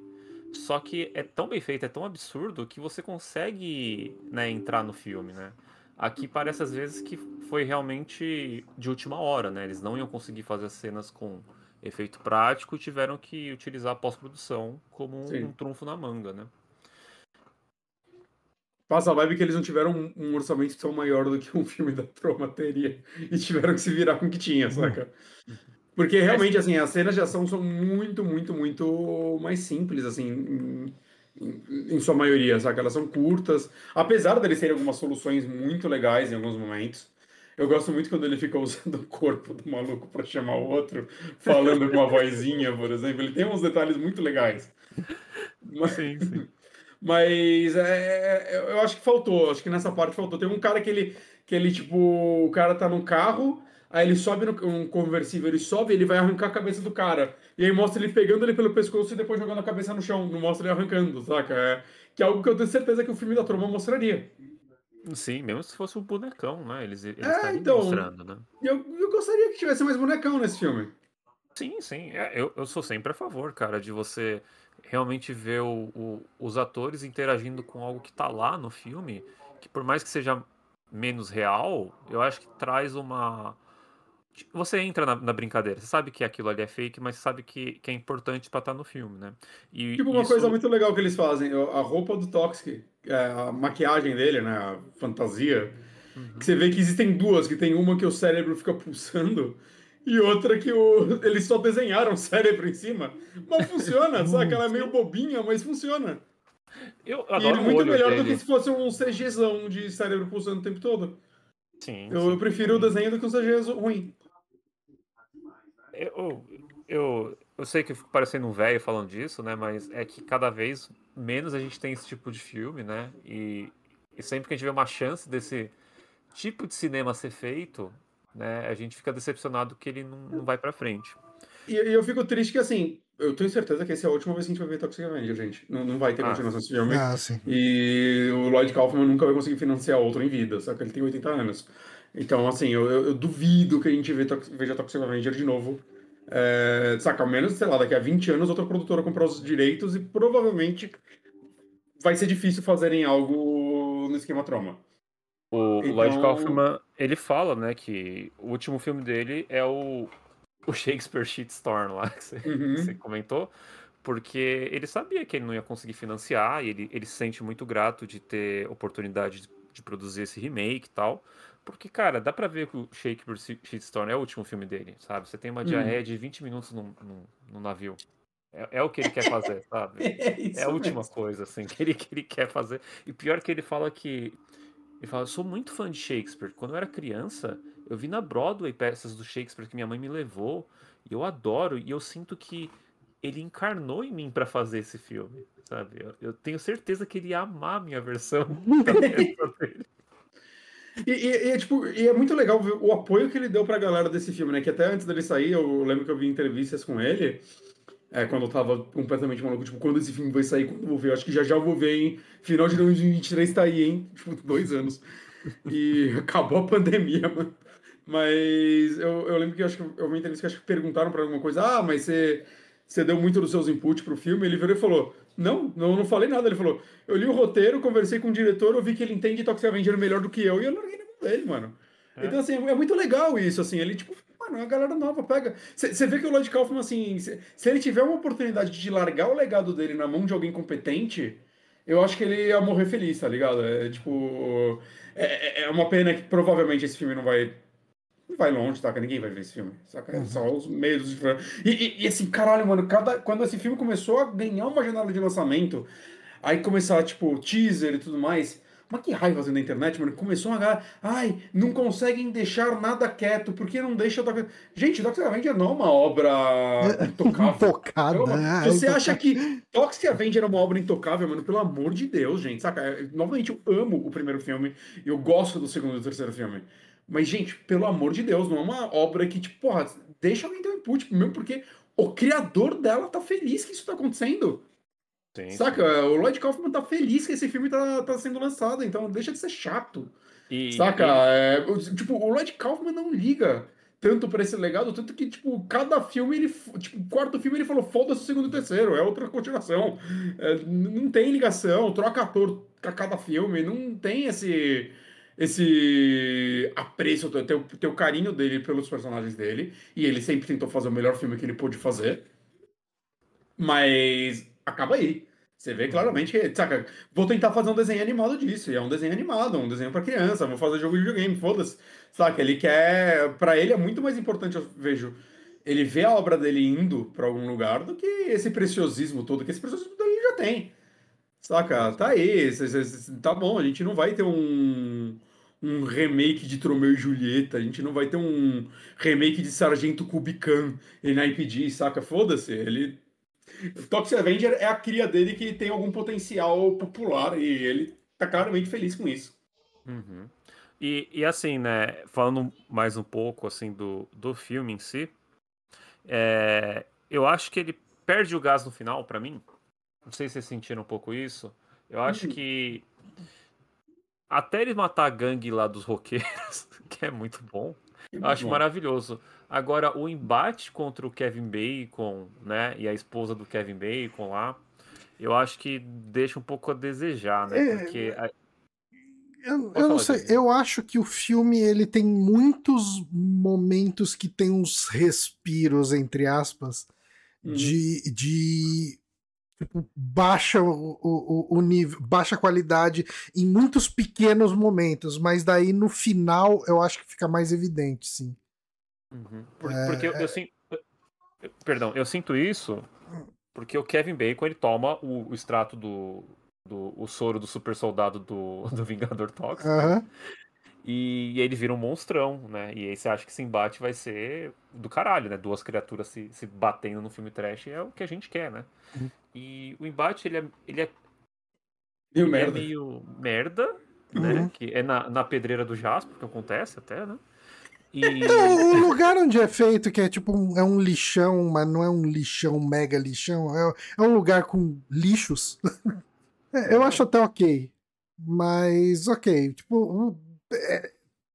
Só que é tão bem feito, é tão absurdo que você consegue, né, entrar no filme, né? Aqui parece às vezes que foi realmente de última hora, né? Eles não iam conseguir fazer as cenas com efeito prático e tiveram que utilizar a pós-produção como um Sim. trunfo na manga, né? Passa a vibe que eles não tiveram um orçamento tão maior do que um filme da Troma teria. E tiveram que se virar com o que tinha, saca? Porque realmente, assim, as cenas de ação são muito, muito, muito mais simples, assim, em sua maioria, saca? Elas são curtas, apesar deles terem algumas soluções muito legais em alguns momentos. Eu gosto muito quando ele fica usando o corpo do maluco pra chamar o outro, falando com uma vozinha, por exemplo. Ele tem uns detalhes muito legais. Mas, Sim, sim. mas eu acho que faltou, acho que nessa parte faltou. Tem um cara que ele, tipo, o cara tá num carro, aí ele sobe um conversível, ele sobe, ele vai arrancar a cabeça do cara. E aí mostra ele pegando ele pelo pescoço e depois jogando a cabeça no chão, não mostra ele arrancando, saca? Que é algo que eu tenho certeza que o filme da Troma mostraria. Sim, mesmo se fosse um bonecão, né? Eles estariam Então, mostrando, né? eu gostaria que tivesse mais bonecão nesse filme. Sim, sim. Eu sou sempre a favor, cara, de você realmente ver os atores interagindo com algo que tá lá no filme, que por mais que seja menos real, eu acho que traz uma. Você entra na brincadeira, você sabe que aquilo ali é fake, mas sabe que é importante pra estar no filme, né? E Tipo, uma coisa isso. muito legal que eles fazem, a roupa do Toxic, a maquiagem dele, né, a fantasia, que Uhum. você vê que existem duas, que tem uma que o cérebro fica pulsando e outra que eles só desenharam o cérebro em cima. Mas funciona, sabe? Ela é meio Sim. bobinha, mas funciona. Eu E ele é adoro o muito olho melhor do que dele. se fosse um CGzão de cérebro pulsando o tempo todo. Sim, Eu sim. prefiro o desenho do que um CG ruim. Eu sei que eu fico parecendo um velho falando disso, né? Mas é que cada vez menos a gente tem esse tipo de filme, né? E sempre que a gente vê uma chance desse tipo de cinema ser feito, né? A gente fica decepcionado que ele não vai pra frente. E eu fico triste que, assim, eu tenho certeza que essa é a última vez que a gente vai ver Toxic Avenger, gente. Não vai ter Ah, continuação desse filme. Ah, sim. E o Lloyd Kaufman nunca vai conseguir financiar outro em vida, só que ele tem 80 anos. Então, assim, eu duvido que a gente veja Toxic Avenger de novo. Saca, ao menos, sei lá, daqui a 20 anos outra produtora comprar os direitos e provavelmente vai ser difícil fazerem algo no esquema Troma. o Lloyd Então, Kaufman, ele fala, né, que o último filme dele é o Shakespeare Shitstorm lá, que você uhum. comentou, porque ele sabia que ele não ia conseguir financiar, e ele se sente muito grato de ter oportunidade de produzir esse remake e tal, porque, cara, dá pra ver que o Shakespeare Shitstorm é o último filme dele, sabe? Você tem uma diarreia de 20 minutos num navio. É o que ele quer fazer, sabe? É É a isso última mesmo. coisa, assim, que ele quer fazer. E pior que ele fala que ele fala, eu sou muito fã de Shakespeare. Quando eu era criança, eu vi na Broadway peças do Shakespeare que minha mãe me levou, e eu adoro, e eu sinto que ele encarnou em mim pra fazer esse filme, sabe? Eu tenho certeza que ele ia amar a minha versão da peça dele. E é muito legal ver o apoio que ele deu pra galera desse filme, né? Que até antes dele sair, eu lembro que eu vi entrevistas com ele, quando eu tava completamente maluco, tipo, quando esse filme vai sair, quando eu vou ver? Eu acho que já vou ver, hein? Final de 2023 tá aí, hein? Tipo, 2 anos. E acabou a pandemia, mano. Mas eu lembro que eu vi uma entrevista que acho que perguntaram pra alguma coisa, mas você deu muito dos seus inputs pro filme, ele virou e falou, não falei nada, ele falou, eu li o roteiro, conversei com o diretor, eu vi que ele entende Toxic Avenger melhor do que eu, e eu larguei na mão dele, mano. Então, assim, é muito legal isso, assim, ele, tipo, mano, a galera nova pega. Você vê que o Lloyd Kaufman, assim, se ele tiver uma oportunidade de largar o legado dele na mão de alguém competente, eu acho que ele ia morrer feliz, tá ligado? É, tipo, é uma pena que provavelmente esse filme não vai longe, saca? Ninguém vai ver esse filme, saca? É só os meios de fã. E assim, caralho, mano, quando esse filme começou a ganhar uma janela de lançamento, aí começar, tipo, teaser e tudo mais. Mas que raiva assim na internet, mano. Começou a galera. Ai, não conseguem deixar nada quieto. Por que não deixa. Gente, Toxic Avenger não é uma obra intocável. Intocada. Se você acha que Toxic Avenger é uma obra intocável, mano, pelo amor de Deus, gente, saca? Novamente, eu amo o primeiro filme. E eu gosto do segundo e do terceiro filme. Mas, gente, pelo amor de Deus, não é uma obra que, tipo, porra, deixa alguém ter um input, mesmo porque o criador dela tá feliz que isso tá acontecendo. Sim, Saca? sim. O Lloyd Kaufman tá feliz que esse filme tá sendo lançado, então deixa de ser chato. E, Saca? e- Tipo, o Lloyd Kaufman não liga tanto pra esse legado, tanto que, tipo, cada filme, tipo, o quarto filme ele falou, foda-se o segundo e o terceiro, é outra continuação. Não tem ligação, troca ator a cada filme, não tem esse apreço, tem o carinho dele pelos personagens dele, e ele sempre tentou fazer o melhor filme que ele pôde fazer. Mas acaba aí. Você vê claramente que, saca, vou tentar fazer um desenho animado disso. E é um desenho animado, um desenho pra criança. Vou fazer jogo de videogame, foda-se. Saca, ele quer. Pra ele é muito mais importante, eu vejo, ele ver a obra dele indo pra algum lugar do que esse preciosismo todo, que esse preciosismo dele ele já tem. Saca, tá aí. Tá bom, a gente não vai ter um remake de Tromeu e Julieta. A gente não vai ter um remake de Sargento Kubican em IPG, saca? Foda-se. Ele Toxic Avenger é a cria dele que tem algum potencial popular e ele tá claramente feliz com isso. Uhum. E assim, né, falando mais um pouco assim do filme em si, eu acho que ele perde o gás no final, pra mim. Não sei se vocês sentiram um pouco isso. Eu acho que até ele matar a gangue lá dos roqueiros, que é muito bom, eu acho Bom, maravilhoso. Agora, o embate contra o Kevin Bacon, né, e a esposa do Kevin Bacon lá, eu acho que deixa um pouco a desejar, né, porque... Pode Eu não falar, sei, Diego. eu acho que o filme ele tem muitos momentos que tem uns respiros, entre aspas, de tipo, baixa o nível, baixa qualidade em muitos pequenos momentos, mas daí no final eu acho que fica mais evidente, sim. Uhum. Porque eu sinto... Perdão, eu sinto isso porque o Kevin Bacon, ele toma o extrato o soro do super soldado do Vingador Tóxico, né? Aham. E ele vira um monstrão, né? E aí você acha que esse embate vai ser do caralho, né? Duas criaturas se batendo no filme trash é o que a gente quer, né? E o embate, Meio ele é merda. meio merda, né? Que é na pedreira do Jasper, que acontece até, né? O lugar onde é feito, que é tipo é um lixão, mas não é um lixão, mega lixão, é um lugar com lixos. Eu acho até ok. Mas ok, tipo,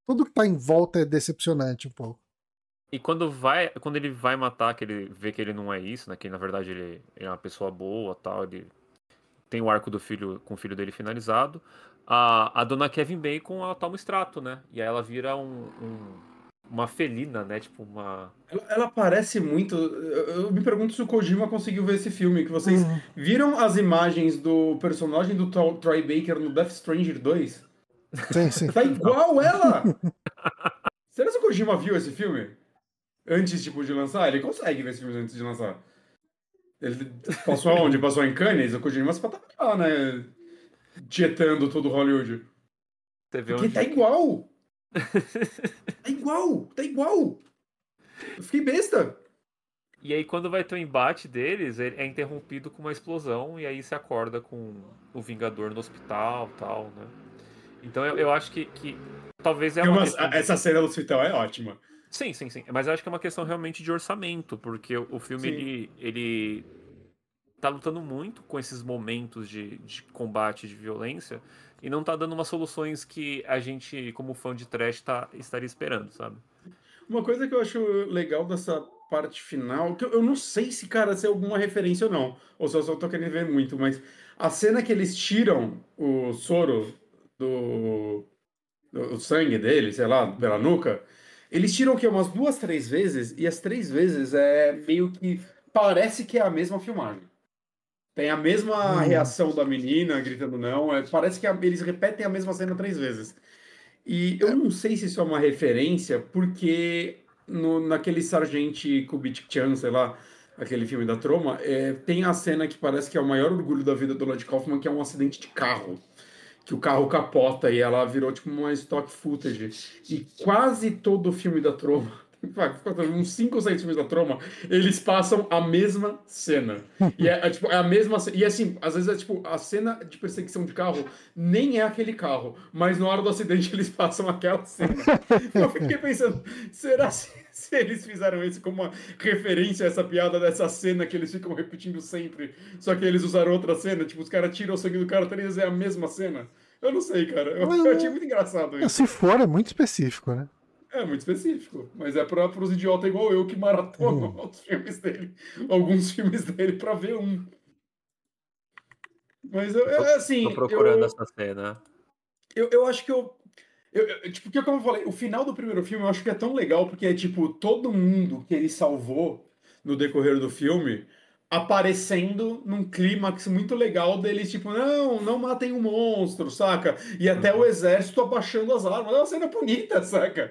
tudo que tá em volta é decepcionante um pouco. E quando ele vai matar, que ele vê que ele não é isso, né? Que na verdade ele é uma pessoa boa, tal, ele tem o arco do filho com o filho dele finalizado. A dona Kevin Bacon, ela toma o extrato, né? E aí ela vira uma felina, né? Tipo uma... Ela parece muito. Eu me pergunto se o Kojima conseguiu ver esse filme. Que vocês viram as imagens do personagem do Troy Baker no Death Stranger 2? Sim, sim. Tá igual ela! Será que o Kojima viu esse filme? Antes, tipo, de lançar? Ele consegue ver esse filme antes de lançar. Ele passou aonde? Passou em Cannes? O Kojima se tava lá, né? Tietando todo Hollywood. Você vê Porque onde... tá igual! Tá igual! Tá igual! Eu fiquei besta! E aí quando vai ter o embate deles, ele é interrompido com uma explosão e aí se acorda com o Vingador no hospital, tal, né? Então eu acho que talvez é uma questão Essa cena do hospital é ótima. Sim, sim, sim. Mas eu acho que é uma questão realmente de orçamento, porque o filme Sim. ele tá lutando muito com esses momentos de combate, de violência, e não tá dando umas soluções que a gente, como fã de trash, estaria esperando, sabe? Uma coisa que eu acho legal dessa parte final, que eu não sei se, cara, se é alguma referência ou não, ou se eu só tô querendo ver muito, mas a cena que eles tiram o soro o sangue dele, sei lá, pela nuca, eles tiram o quê? Umas 2, 3 vezes, e as 3 vezes é meio que parece que é a mesma filmagem. Tem a mesma reação da menina gritando não, parece que eles repetem a mesma cena 3 vezes. E eu não sei se isso é uma referência, porque naquele Sargente Kubitic-chan, sei lá, aquele filme da Troma, tem a cena que parece que é o maior orgulho da vida do Lloyd Kaufman, que é um acidente de carro. Que o carro capota e ela virou tipo uma stock footage. E quase todo o filme da Troma, uns 5 ou 6 filmes da Troma, eles passam a mesma cena. E tipo, é a mesma e assim, às vezes é tipo, a cena de perseguição de carro nem é aquele carro, mas na hora do acidente eles passam aquela cena. Eu fiquei pensando, será se eles fizeram isso como uma referência a essa piada dessa cena que eles ficam repetindo sempre, só que eles usaram outra cena, tipo, os caras tiram o sangue do cara 3 vezes, é a mesma cena? Eu não sei, cara. Eu achei muito engraçado isso. Se for, é muito específico, né? É muito específico, mas é para os idiotas igual eu que maratonam os filmes dele, alguns filmes dele pra ver um. Mas assim, Tô procurando essa cena. eu acho que tipo, que como eu falei, o final do primeiro filme eu acho que é tão legal porque é tipo todo mundo que ele salvou no decorrer do filme aparecendo num clímax muito legal deles, tipo, não matem o monstro, saca? E até o exército abaixando as armas. É uma cena bonita, saca?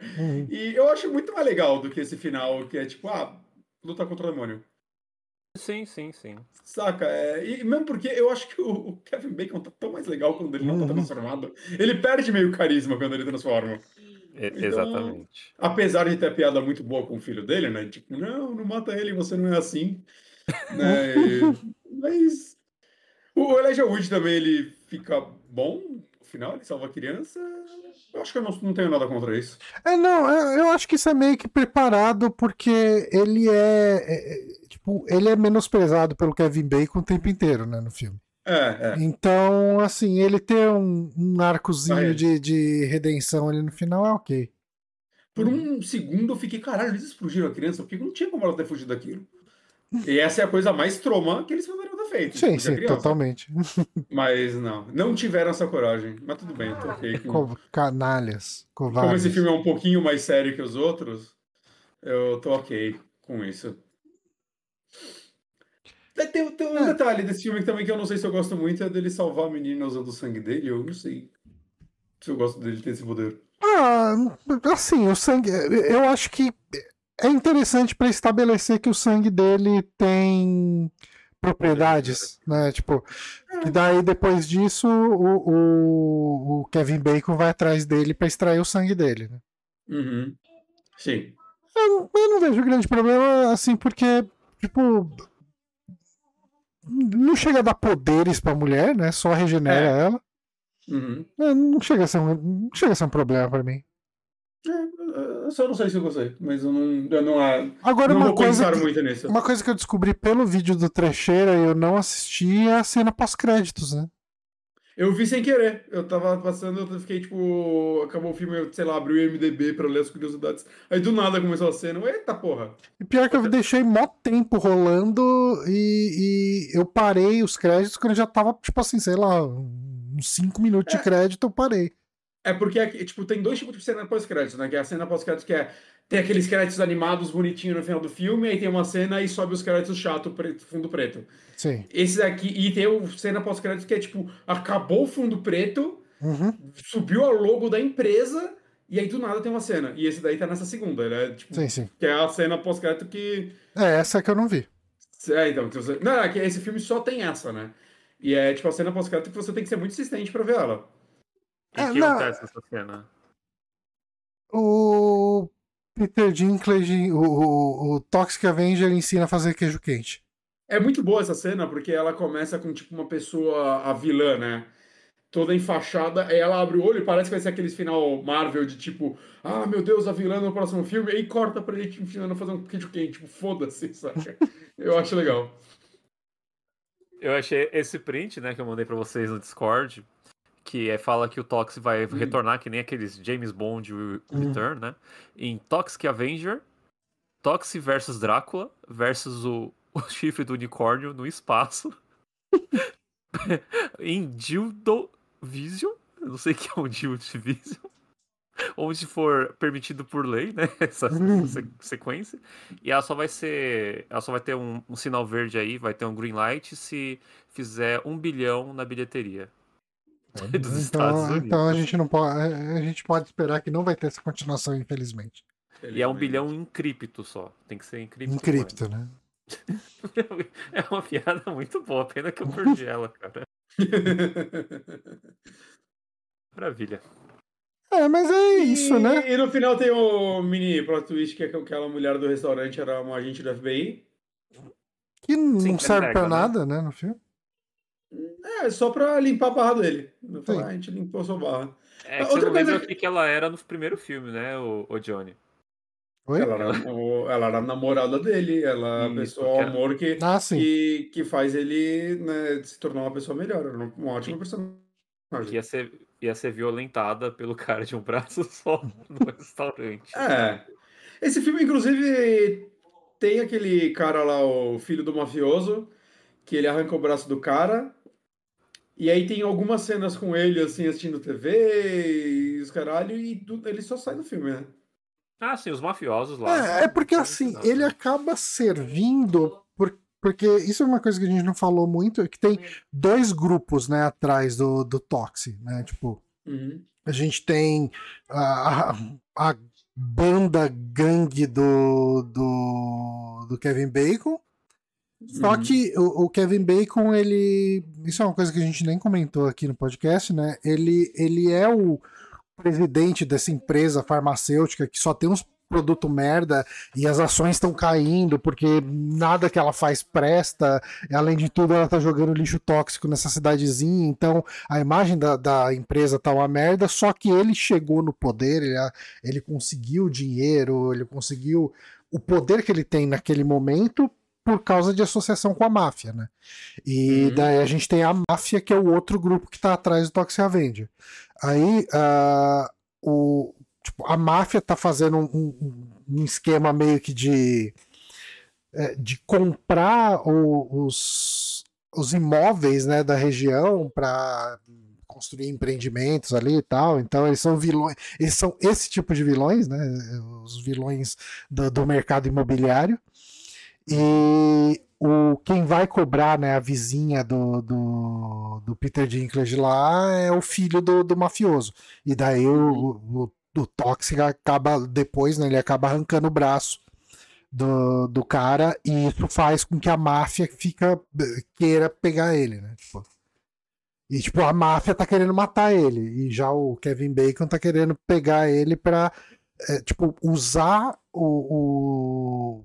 E eu acho muito mais legal do que esse final, que é tipo, luta contra o demônio. Sim, sim, sim. Saca? E mesmo porque eu acho que o Kevin Bacon tá tão mais legal quando ele não tá transformado. Ele perde meio carisma quando ele transforma. Então, Exatamente. apesar de ter a piada muito boa com o filho dele, né? Tipo, não mata ele, você não é assim. Né? Mas o Elijah Wood também, ele fica bom no final, ele salva a criança. Eu acho que eu não tenho nada contra isso. Não, eu acho que isso é meio que preparado porque ele tipo, ele é menosprezado pelo Kevin Bacon o tempo inteiro, né, no filme. Então, assim, ele ter um arcozinho de redenção ali no final é ok. Por um segundo eu fiquei, caralho, eles explodiram a criança, porque não tinha como ela ter fugido daquilo. E essa é a coisa mais troma que eles poderiam ter feito. Sim, totalmente. Mas não tiveram essa coragem. Mas tudo bem, eu tô ok com... Canalhas, covardes. Como esse filme é um pouquinho mais sério que os outros, eu tô ok com isso. Tem um detalhe desse filme também que eu não sei se eu gosto muito, é dele salvar a menina usando o sangue dele. Eu não sei se eu gosto dele ter esse poder. Assim, o sangue... Eu acho que é interessante para estabelecer que o sangue dele tem propriedades, né? Tipo, e daí depois disso o Kevin Bacon vai atrás dele para extrair o sangue dele, né? Uhum. Sim. Eu não vejo grande problema, assim, porque, tipo, não chega a dar poderes pra mulher, né? Só regenera ela. Uhum. Não chega a ser um problema pra mim. Eu só não sei se eu gostei, mas eu não Agora, vou pensar muito nisso. Uma coisa que eu descobri pelo vídeo do Trecheira e eu não assisti é a cena pós-créditos, né? Eu vi sem querer. Eu tava passando, eu fiquei tipo. Acabou o filme, eu, sei lá, abri o IMDB pra ler as curiosidades. Aí do nada começou a cena. Eita porra! E pior que eu deixei mó tempo rolando e eu parei os créditos quando já tava, tipo assim, sei lá, uns 5 minutos de crédito eu parei. É porque, tipo, tem dois tipos de cena pós-crédito, né? Que é a cena pós-crédito que tem aqueles créditos animados bonitinhos no final do filme, aí tem uma cena e sobe os créditos chato, fundo preto. Sim. Esse aqui, e tem o cena pós-crédito que é tipo, acabou o fundo preto, subiu a logo da empresa, e aí do nada tem uma cena. E esse daí tá nessa segunda, né? Tipo, sim. Que é a cena pós-crédito que... Essa que eu não vi. Então, não, é que esse filme só tem essa, né? E é tipo a cena pós-crédito que você tem que ser muito insistente pra ver ela. E que acontece nessa cena? O Peter Dinklage, o Toxic Avenger ensina a fazer queijo quente. É muito boa essa cena, porque ela começa com, tipo, uma pessoa, a vilã, né? Toda enfaixada, aí ela abre o olho e parece que vai ser aquele final Marvel de tipo, meu Deus, a vilã no próximo filme, e aí corta pra ele ensinando a fazer um queijo quente, tipo, foda-se, saca? Eu acho legal. Eu achei esse print, né, que eu mandei pra vocês no Discord, que fala que o Toxic vai retornar, que nem aqueles James Bond Return, né? Em Toxic Avenger, Toxic versus Drácula versus o chifre do unicórnio no espaço. Em Dildo Vision, eu não sei o que é um Dildo Vision, onde for permitido por lei, né? Essa sequência. E ela só vai ter um sinal verde aí, vai ter um green light se fizer 1 bilhão na bilheteria dos Estados Unidos. Então a gente não pode. A gente pode esperar que não vai ter essa continuação, infelizmente. E é 1 bilhão em cripto só. Tem que ser em cripto. Em cripto, né? É uma piada muito boa, pena que eu perdi ela, cara. Maravilha. Mas é isso, né? E no final tem o mini plot twist que aquela mulher do restaurante era uma agente do FBI. Que não Sim, serve pra né? nada, né, no filme. Só pra limpar a barra dele. Sim. A gente limpou sua barra. É que você não lembra o que ela era no primeiro filme, né, o Johnny? Oi? Ela era a namorada dele, ela é a pessoa, o amor que faz ele, né, se tornar uma pessoa melhor. Era uma ótima personagem. Ia ser violentada pelo cara de um braço só no restaurante. Esse filme, inclusive, tem aquele cara lá, o filho do mafioso, que ele arranca o braço do cara. E aí tem algumas cenas com ele, assim, assistindo TV e os caralho, e ele só sai do filme, né? Ah, sim, os mafiosos lá. É porque assim, ele acaba servindo. Porque isso é uma coisa que a gente não falou muito, que tem 2 grupos, né, atrás do Toxic, né? Tipo, a gente tem a banda gangue do Kevin Bacon. Só que o Kevin Bacon, isso é uma coisa que a gente nem comentou aqui no podcast, né? Ele é o presidente dessa empresa farmacêutica que só tem uns produto merda e as ações estão caindo porque nada que ela faz presta. Além de tudo, ela tá jogando lixo tóxico nessa cidadezinha, então a imagem da empresa tá uma merda. Só que ele chegou no poder, ele conseguiu dinheiro, ele conseguiu o poder que ele tem naquele momento por causa de associação com a máfia, né? E daí a gente tem a máfia, que é o outro grupo que tá atrás do Toxic Avenger. Aí a máfia tá fazendo um esquema meio que de comprar os imóveis, né, da região para construir empreendimentos ali e tal. Então eles são vilões, eles são esse tipo de vilões, né, os vilões do mercado imobiliário. E quem vai cobrar, né, a vizinha do Peter Dinklage lá é o filho do mafioso. E daí o Toxic acaba depois, né, ele acaba arrancando o braço do cara, e isso faz com que a máfia queira pegar ele, né? E a máfia tá querendo matar ele, e já o Kevin Bacon tá querendo pegar ele pra usar o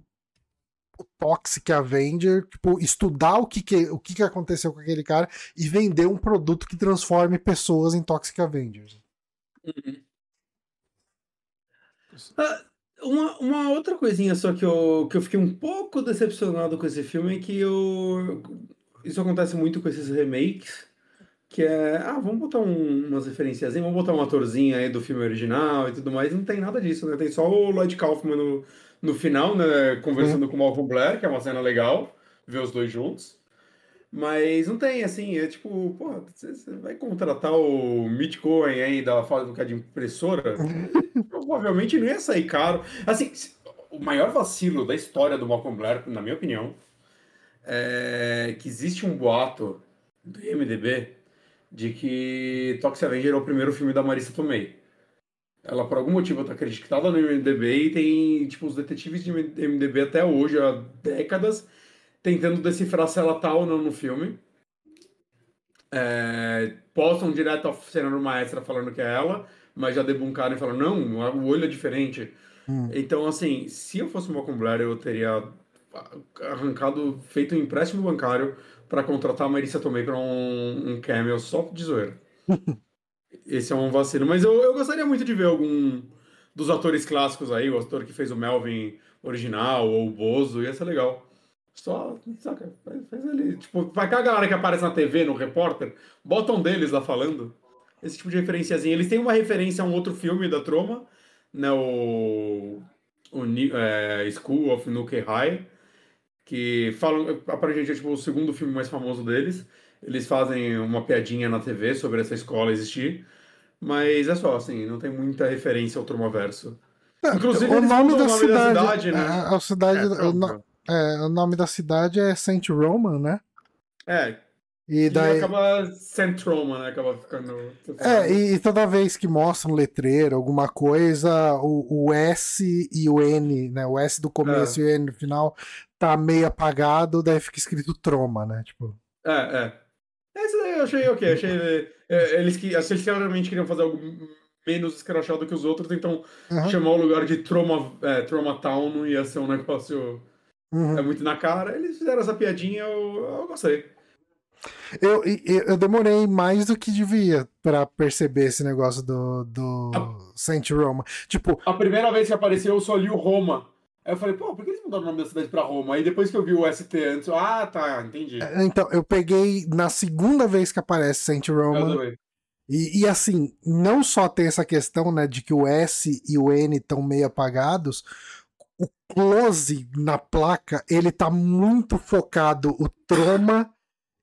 Toxic Avenger, estudar o que aconteceu com aquele cara e vender um produto que transforme pessoas em Toxic Avengers. Uma outra coisinha só que eu fiquei um pouco decepcionado com esse filme é que isso acontece muito com esses remakes, que vamos botar umas referenciazinhas, vamos botar um atorzinho aí do filme original e tudo mais, não tem nada disso, né? Tem só o Lloyd Kaufman no final, né, conversando com o Malcolm Blair, que é uma cena legal, ver os dois juntos. Mas não tem, assim, pô, você vai contratar o Mitch Cohen aí da fábrica de impressora? Provavelmente não ia sair caro. Assim, o maior vacilo da história do Malcolm Blair, na minha opinião, é que existe um boato do IMDb de que Toxic Avenger é o primeiro filme da Marisa Tomei. Ela, por algum motivo, tá acreditada no IMDb e tem, os detetives de IMDb até hoje, há décadas, tentando decifrar se ela tá ou não no filme. Postam direto a cena numa extra falando que é ela, mas já debuncaram e falaram, não, o olho é diferente. Então, assim, se eu fosse o Malcolm Blair, eu teria feito um empréstimo bancário para contratar a Marisa Tomei para um cameo só de zoeira. Esse é um vacilo. Mas eu gostaria muito de ver algum dos atores clássicos aí, o ator que fez o Melvin original, ou o Bozo, ia ser legal. Só, saca? Faz ali. Tipo, vai cá a galera que aparece na TV, no repórter, bota um deles lá falando. Esse tipo de referenciazinha. Eles têm uma referência a um outro filme da Troma, né? School of Nuke High, que falam, aparentemente é tipo o segundo filme mais famoso deles. Eles fazem uma piadinha na TV sobre essa escola existir, mas é só, assim, não tem muita referência ao Tromaverso. Inclusive, O eles nome mudam da o nome da cidade, cidade, né? a cidade, Troma. o nome da cidade é Saint Roman, né? É, E que daí, acaba sendo Troma, né? Acaba ficando... e toda vez que mostra um letreiro, alguma coisa, o S e o N, né? O S do começo e o N no final tá meio apagado, daí fica escrito Troma, né? Tipo, É. Esse daí eu achei ok. Eles claramente queriam fazer algo menos escrachado que os outros, então aham, chamar o lugar de Troma Town não ia ser um negócio uhum. muito na cara. Eles fizeram essa piadinha, eu gostei. Eu demorei mais do que devia pra perceber esse negócio A, do Saint Roma. Tipo, a primeira vez que apareceu, eu só li o Roma. Aí eu falei, pô, por que eles mudaram o nome da cidade pra Roma? Aí depois que eu vi o ST antes, tá, entendi. então, eu peguei na segunda vez que aparece Saint Eu Roma. também. E assim, não só tem essa questão, né, de que o S e o N estão meio apagados, o close na placa, ele tá muito focado, o Troma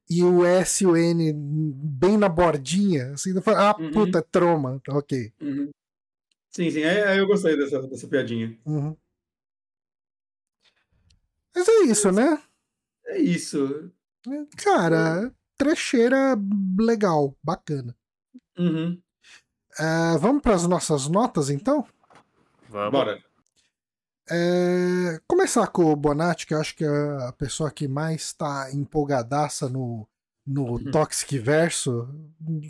e o S e o N bem na bordinha, assim, puta, Uhum, é Troma, tá ok. uhum. Sim, aí eu gostei dessa piadinha. Uhum. Mas é isso, né? É isso. Cara, trecheira legal, bacana. Uhum. Vamos para as nossas notas, então? Vamos. Bora. Começar com o Bonatti, que eu acho que é a pessoa que mais está empolgadaça no Toxic Verso.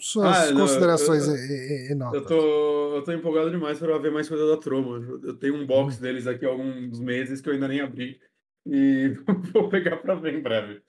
Suas Não, considerações e eu notas. tô empolgado demais para ver mais coisa da Troma. Eu tenho um box deles aqui há alguns meses que eu ainda nem abri. E vou pegar pra ver em breve.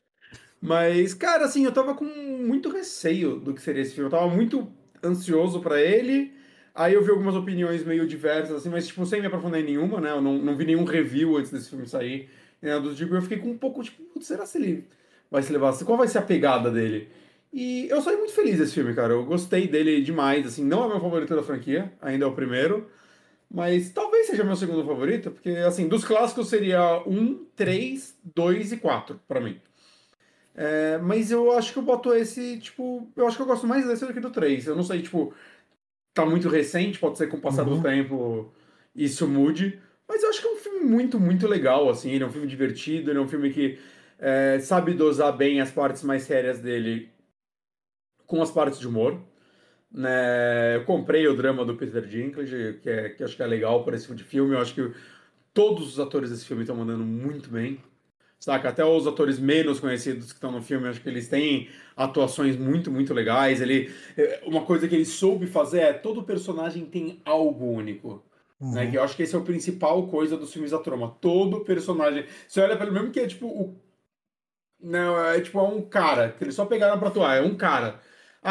Mas, cara, assim, eu tava com muito receio do que seria esse filme. Eu tava muito ansioso pra ele. Aí eu vi algumas opiniões meio diversas, assim, mas, tipo, sem me aprofundar em nenhuma, né? Eu não vi nenhum review antes desse filme sair. Nem nada do tipo, eu fiquei com um pouco, tipo, "Putz, será se ele vai se levar? Qual vai ser a pegada dele?" E eu saí muito feliz desse filme, cara. Eu gostei dele demais, assim. Não é meu favorito da franquia, ainda é o primeiro. Mas talvez seja meu segundo favorito, porque, assim, dos clássicos seria 1, 3, 2 e 4 pra mim. Mas eu acho que eu boto esse, tipo, eu acho que eu gosto mais desse do que do 3. Eu não sei, tipo, tá muito recente, pode ser que com o passar do Uhum, tempo isso mude, mas eu acho que é um filme muito, muito legal, assim, ele é um filme divertido, ele é um filme que sabe dosar bem as partes mais sérias dele com as partes de humor, né? Eu comprei o drama do Peter Dinklage, que acho que é legal para esse tipo de filme, eu acho que todos os atores desse filme estão mandando muito bem. Saca? Até os atores menos conhecidos que estão no filme, acho que eles têm atuações muito, muito legais. Uma coisa que ele soube fazer é todo personagem tem algo único. Né? Que uhum, eu acho que esse é o principal coisa dos filmes da Troma. Todo personagem. Você olha pelo mesmo que é tipo não, é um cara, que eles só pegaram pra atuar, é um cara.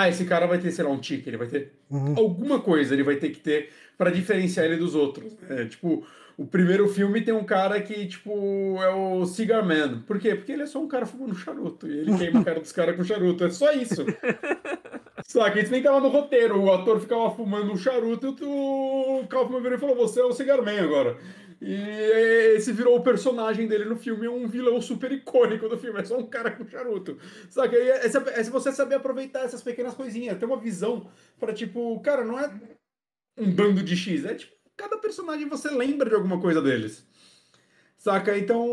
Esse cara vai ter, sei lá, um tique, ele vai ter uhum, alguma coisa, ele vai ter que ter pra diferenciar ele dos outros. Tipo, o primeiro filme tem um cara que, tipo, é o Cigar Man. Por quê? Porque ele é só um cara fumando charuto. E ele queima a cara dos caras com charuto. É só isso. Saca? Isso nem tava no roteiro. O ator ficava fumando um charuto e o Kaufman virou e falou: Você é o Cigar Man agora. E esse virou o personagem dele no filme, é um vilão super icônico do filme, é só um cara com charuto. Saca? Se você saber aproveitar essas pequenas coisinhas, ter uma visão pra, tipo, cara, não é um bando de X, é tipo, cada personagem você lembra de alguma coisa deles. Saca? Então,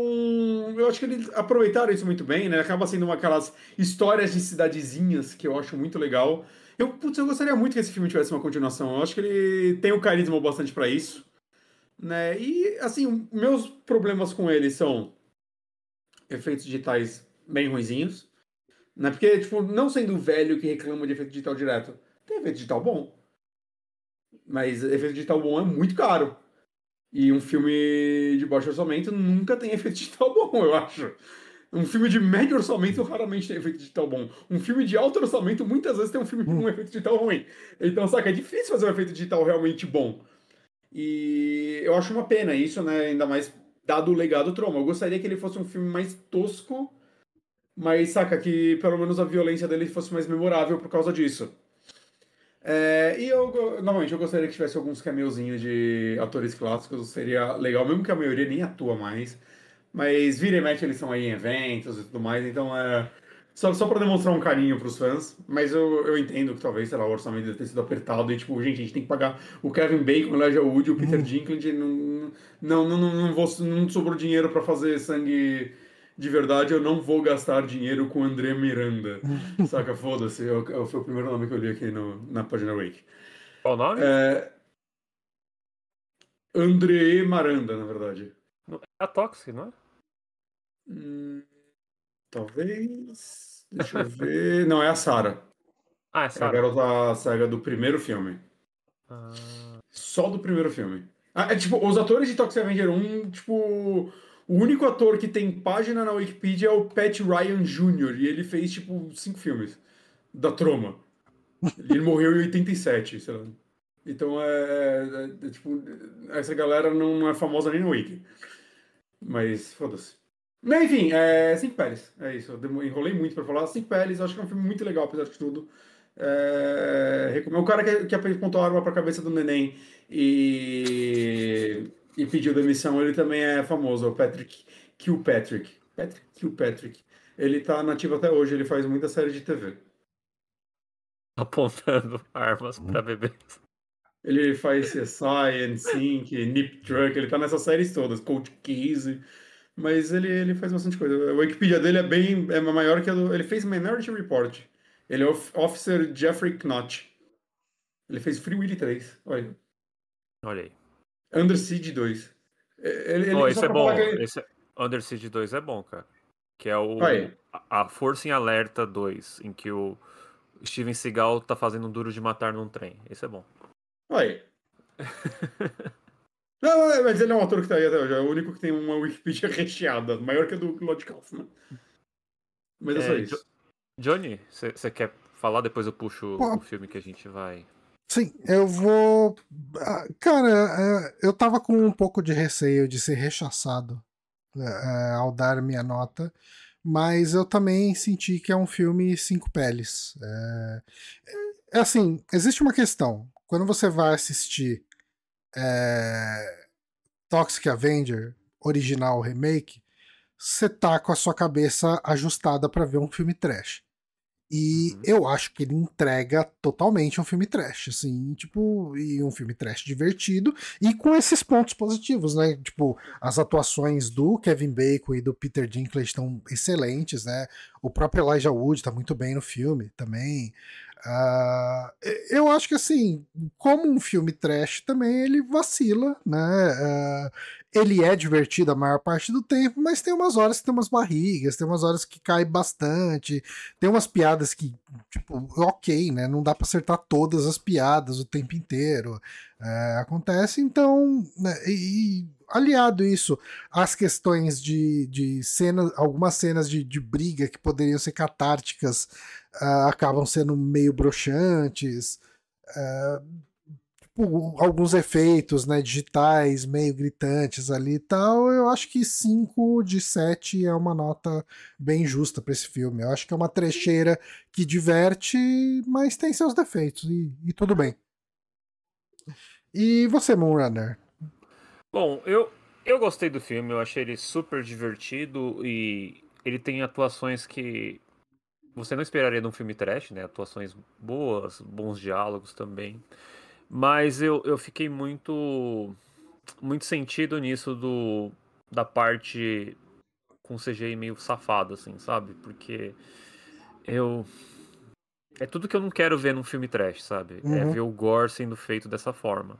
eu acho que eles aproveitaram isso muito bem, né? Acaba sendo aquelas histórias de cidadezinhas que eu acho muito legal. Eu gostaria muito que esse filme tivesse uma continuação. Eu acho que ele tem o carisma bastante pra isso, né? E, assim, meus problemas com ele são efeitos digitais bem ruinzinhos, né? Porque, tipo, não sendo velho que reclama de efeito digital direto, tem efeito digital bom, mas efeito digital bom é muito caro. E um filme de baixo orçamento nunca tem efeito digital bom, eu acho. Um filme de médio orçamento raramente tem efeito digital bom. Um filme de alto orçamento muitas vezes tem um filme com um uhum. efeito digital ruim. Então, saca, é difícil fazer um efeito digital realmente bom. E eu acho uma pena isso, né? Ainda mais dado o legado Troma. Eu gostaria que ele fosse um filme mais tosco, mas saca, que pelo menos a violência dele fosse mais memorável por causa disso. E novamente, eu gostaria que tivesse alguns cameozinhos de atores clássicos, seria legal, mesmo que a maioria nem atua mais. Mas vira e mexe, eles estão aí em eventos e tudo mais, então só pra demonstrar um carinho pros fãs. Mas eu entendo que talvez, sei lá, o orçamento deve ter sido apertado e, tipo, gente, a gente tem que pagar o Kevin Bacon, o Elijah Wood, o Peter Dinklage, não sobrou dinheiro pra fazer sangue de verdade, eu não vou gastar dinheiro com André Miranda. Saca, foda-se, foi o primeiro nome que eu li aqui na página Wake. Qual o nome? André Miranda, na verdade. É a Toxic, não é? Talvez. Deixa eu ver. Não, é a Sarah. É É a Sarah. garota cega do primeiro filme. Ah, Só do primeiro filme. Tipo, os atores de Toxic Avenger 1, tipo. O único ator que tem página na Wikipedia é o Pat Ryan Jr. E ele fez, tipo, 5 filmes da Troma. Ele morreu em 87, sei lá. Então tipo, essa galera não é famosa nem no Wiki. Mas foda-se. Mas, enfim, Cinco Peles. É isso. Eu enrolei muito pra falar. Cinco Peles, eu acho que é um filme muito legal, apesar de tudo. O cara que apontou a arma pra cabeça do neném e pediu demissão, ele também é famoso, o Patrick Kilpatrick. Patrick Kilpatrick. Ele tá nativo até hoje, ele faz muita série de TV. apontando armas pra bebês. Ele faz CSI, NSYNC, Nip Truck, ele tá nessas séries todas, Cold Case. Mas ele faz bastante coisa. A Wikipedia dele é maior que a do. Ele fez Minority Report. Ele é o Officer Jeffrey Knott. Ele fez Free Willy 3. Olha. Olha aí. Under Siege 2. Esse só é pra falar bom. que Under Siege 2 é bom, cara. Que é o Olha. a Força em Alerta 2, em que o Steven Seagal tá fazendo um Duro de Matar num trem. Esse é bom. Olha. Não, mas ele é um ator que tá aí até hoje. É o único que tem uma Wikipedia recheada. Maior que a do Claude Kaufman. Mas é só isso. Johnny, você quer falar? Depois eu puxo Pô. o filme que a gente vai. Sim, eu vou. Cara, eu tava com um pouco de receio de ser rechaçado ao dar minha nota, mas eu também senti que é um filme cinco peles. Assim, existe uma questão. Quando você vai assistir Toxic Avenger, original remake, você tá com a sua cabeça ajustada pra ver um filme trash. E eu acho que ele entrega totalmente um filme trash, assim, tipo, e um filme trash divertido, e com esses pontos positivos, né? Tipo, as atuações do Kevin Bacon e do Peter Dinklage estão excelentes, né? O próprio Elijah Wood tá muito bem no filme também. Eu acho que, assim, como um filme trash também, ele vacila, né? Ele é divertido a maior parte do tempo, mas tem umas horas que tem umas barrigas, tem umas horas que cai bastante, tem umas piadas que, tipo, ok, né? Não dá pra acertar todas as piadas o tempo inteiro. Acontece, então, né, aliado isso às questões de cenas, algumas cenas de briga que poderiam ser catárticas, acabam sendo meio broxantes. Alguns efeitos, né, digitais meio gritantes ali e tal, eu acho que 5 de 7 é uma nota bem justa para esse filme. Eu acho que é uma trecheira que diverte, mas tem seus defeitos e tudo bem. E você, Moonrunner? Bom, eu gostei do filme, eu achei ele super divertido e ele tem atuações que você não esperaria de um filme trash, né? Atuações boas, bons diálogos também. Mas eu fiquei muito sentido nisso da parte com CGI meio safado, assim, sabe? Porque eu. É tudo que eu não quero ver num filme trash, sabe? É ver o gore sendo feito dessa forma.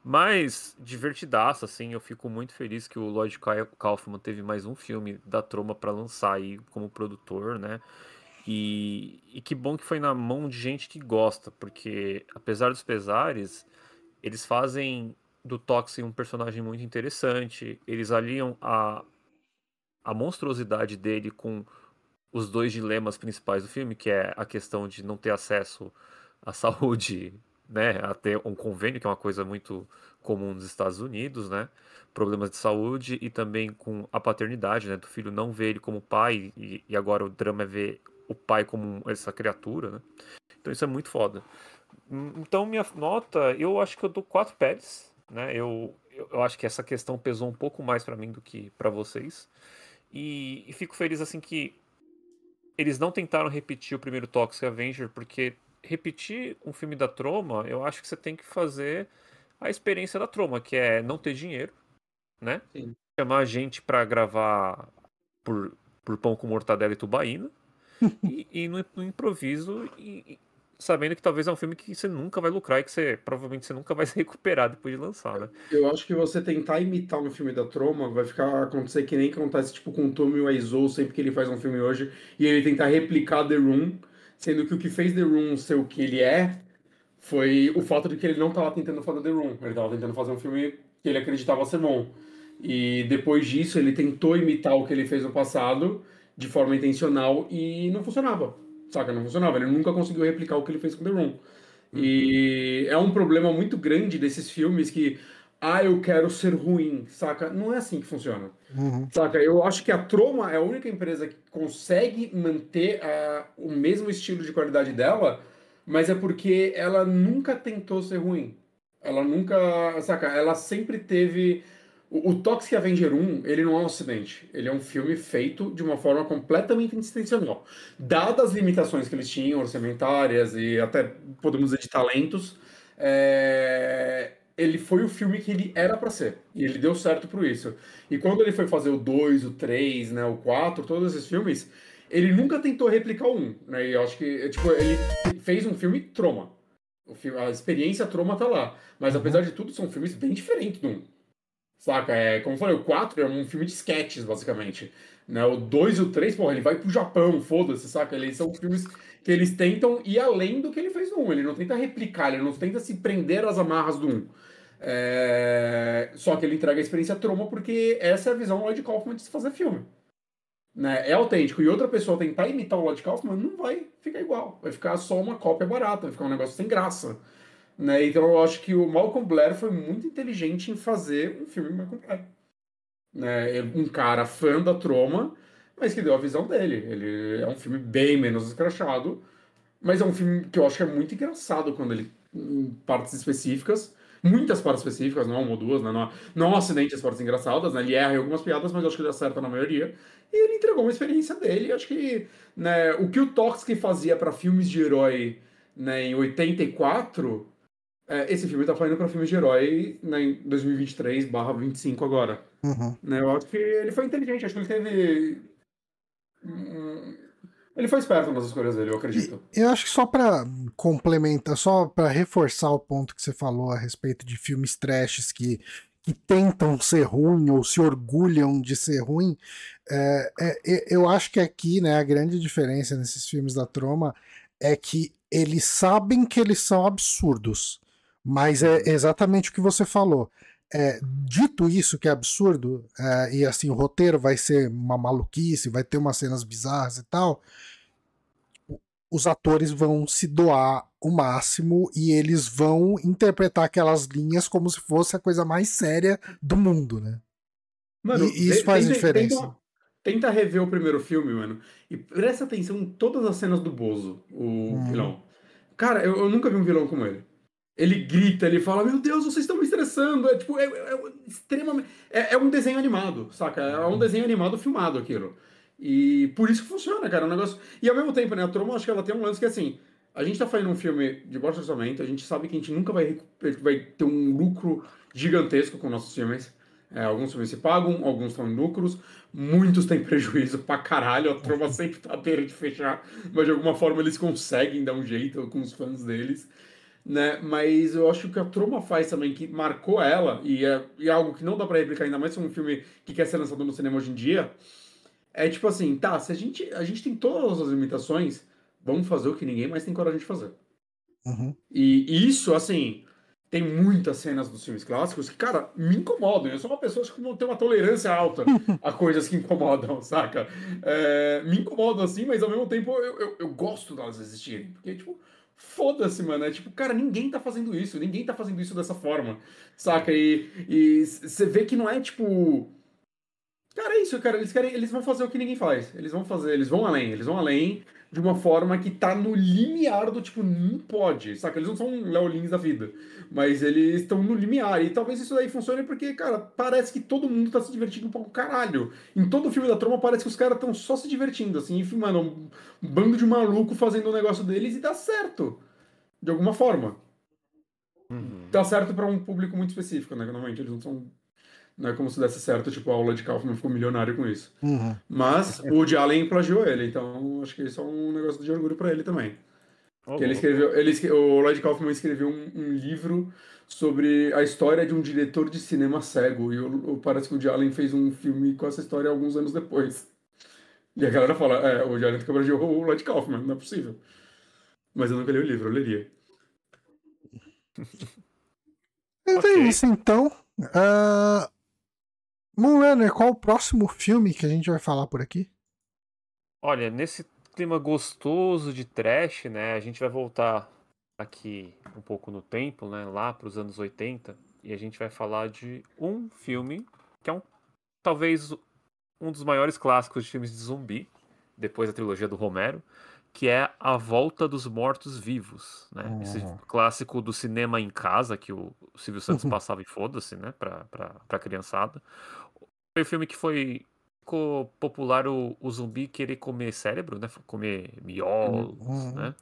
Mas, divertidaço, assim, eu fico muito feliz que o Lloyd Kaufman teve mais um filme da Troma pra lançar aí como produtor, né? E que bom que foi na mão de gente que gosta, porque apesar dos pesares, eles fazem do Toxic um personagem muito interessante. Eles aliam a monstruosidade dele com os dois dilemas principais do filme, que é a questão de não ter acesso à saúde né, a ter um convênio, que é uma coisa muito comum nos Estados Unidos, né? Problemas de saúde e também com a paternidade, né? Do filho não ver ele como pai e agora o drama é ver o pai como essa criatura, né? Então isso é muito foda. Então minha nota, eu acho que eu dou 4 pads, né? Eu acho que essa questão pesou um pouco mais pra mim do que pra vocês. E fico feliz assim que eles não tentaram repetir o primeiro Toxic Avenger, porque repetir um filme da Troma, eu acho que você tem que fazer a experiência da Troma, que é não ter dinheiro, né? Sim. Chamar a gente pra gravar por, por pão com mortadela e tubaína, e no improviso, sabendo que talvez é um filme que você nunca vai lucrar e que provavelmente você nunca vai se recuperar depois de lançar, né? Eu acho que você tentar imitar um filme da Troma vai acontecer que nem acontece tipo com o Tommy Wiseau sempre que ele faz um filme hoje e ele tentar replicar The Room, sendo que o que fez The Room ser o que ele é foi o fato de que ele não estava tentando fazer The Room, ele estava tentando fazer um filme que ele acreditava ser bom. E depois disso ele tentou imitar o que ele fez no passado de forma intencional e não funcionava. Saca? Não funcionava. Ele nunca conseguiu replicar o que ele fez com The Room. E é um problema muito grande desses filmes que, eu quero ser ruim, saca? Não é assim que funciona. Saca? Eu acho que a Troma é a única empresa que consegue manter o mesmo estilo de qualidade dela, mas é porque ela nunca tentou ser ruim. Ela nunca, saca? Ela sempre teve. O Toxic Avenger 1, ele não é um acidente. Ele é um filme feito de uma forma completamente intencional. Dadas as limitações que eles tinham, orçamentárias e até, podemos dizer, de talentos, ele foi o filme que ele era para ser. E ele deu certo por isso. E quando ele foi fazer o 2, o 3, né, o 4, todos esses filmes, ele nunca tentou replicar o 1. Né? E eu acho que, tipo, ele fez um filme Troma. A experiência Troma tá lá. Mas apesar de tudo, são filmes bem diferentes do 1. Saca? Como eu falei, o 4 é um filme de sketches, basicamente. Né? O 2 e o 3, porra, ele vai pro Japão, foda-se, saca? Eles são filmes que eles tentam ir além do que ele fez no 1. Ele não tenta replicar, ele não tenta se prender às amarras do 1. Só que ele entrega a experiência Troma porque essa é a visão do Lloyd Kaufman de se fazer filme. Né? É autêntico. E outra pessoa tentar imitar o Lloyd Kaufman não vai ficar igual. Vai ficar só uma cópia barata, vai ficar um negócio sem graça. Né? Então eu acho que o Malcolm Blair foi muito inteligente em fazer um filme Malcolm Blair. Né? Um cara fã da Troma, mas que deu a visão dele. Ele é um filme bem menos escrachado, mas é um filme que eu acho que é muito engraçado quando ele, em partes específicas, muitas partes específicas, não uma ou duas, né? Não é um acidente as partes engraçadas, né? Ele erra em algumas piadas, mas eu acho que ele acerta na maioria. E ele entregou uma experiência dele. E acho que, né, o que o Toxic fazia para filmes de herói, né, em 84, esse filme tá fazendo para filmes de herói, né, em 2023/25 agora. Né? Eu acho que ele foi inteligente, acho que ele teve. Ele foi esperto nas escolhas dele, eu acredito. Eu acho que só para complementar, só para reforçar o ponto que você falou a respeito de filmes trashes que tentam ser ruim ou se orgulham de ser ruim, eu acho que aqui, né, a grande diferença nesses filmes da Troma é que eles sabem que eles são absurdos, mas é exatamente o que você falou. Dito isso que é absurdo, e assim o roteiro vai ser uma maluquice, vai ter umas cenas bizarras e tal, os atores vão se doar o máximo e eles vão interpretar aquelas linhas como se fosse a coisa mais séria do mundo, né? Mano, e isso faz a diferença. Tenta rever o primeiro filme, mano, e presta atenção em todas as cenas do Bozo, o vilão. Cara, eu nunca vi um vilão como ele. Ele grita, ele fala, meu Deus, vocês estão me estressando. É tipo, extremamente. É um desenho animado, saca? É um desenho animado filmado aquilo. E por isso que funciona, cara. É um negócio. E ao mesmo tempo, né? A Troma, acho que ela tem um lance que assim. A gente tá fazendo um filme de baixo orçamento, a gente sabe que a gente nunca vai ter um lucro gigantesco com nossos filmes. Alguns filmes se pagam, alguns estão em lucros, muitos têm prejuízo pra caralho. A Troma sempre tá à beira de fechar, mas de alguma forma eles conseguem dar um jeito com os fãs deles. Né? Mas eu acho que a Troma faz também, que marcou ela, e é algo que não dá pra replicar, ainda mais se é um filme que quer ser lançado no cinema hoje em dia, é tipo assim, tá, se a gente tem todas as limitações, vamos fazer o que ninguém mais tem coragem de fazer. E isso, assim, tem muitas cenas dos filmes clássicos que, cara, me incomodam. Eu sou uma pessoa que não tem uma tolerância alta a coisas que incomodam, saca? Me incomodam assim, mas ao mesmo tempo eu gosto delas existirem. Porque, tipo, foda-se, mano. É tipo, cara, ninguém tá fazendo isso dessa forma, saca? E você vê que não é tipo. Cara, é isso, cara. Eles vão fazer o que ninguém faz. Eles vão além de uma forma que tá no limiar do tipo, não pode, saca? Eles não são Léo Lins da vida, mas eles estão no limiar. E talvez isso daí funcione porque, cara, parece que todo mundo tá se divertindo um pouco caralho. Em todo filme da trama parece que os caras estão só se divertindo, assim, e, mano, um bando de maluco fazendo o negócio deles e dá certo. De alguma forma. Dá certo pra um público muito específico, né? Normalmente eles não são. Não é como se desse certo, tipo, a aula de Kaufman ficou milionário com isso. Mas o Woody Allen plagiou ele, então acho que isso é um negócio de orgulho pra ele também. Que ele escreveu, o Lloyd Kaufman escreveu um livro sobre a história de um diretor de cinema cego, e parece que o Woody Allen fez um filme com essa história alguns anos depois. E a galera fala, o Woody Allen plagiou o Lloyd Kaufman, não é possível. Mas eu nunca li o livro, eu leria. É isso, então. Moonrunner, qual o próximo filme que a gente vai falar por aqui? Olha, nesse clima gostoso de trash, né? A gente vai voltar aqui um pouco no tempo, né? Lá para os anos 80. E a gente vai falar de um filme que é talvez um dos maiores clássicos de filmes de zumbi, depois da trilogia do Romero, que é A Volta dos Mortos-Vivos, né? Esse clássico do cinema em casa, que o Silvio Santos passava e foda-se, né? Pra criançada. Foi um filme que ficou popular o zumbi querer comer cérebro, né? Comer miolos, né?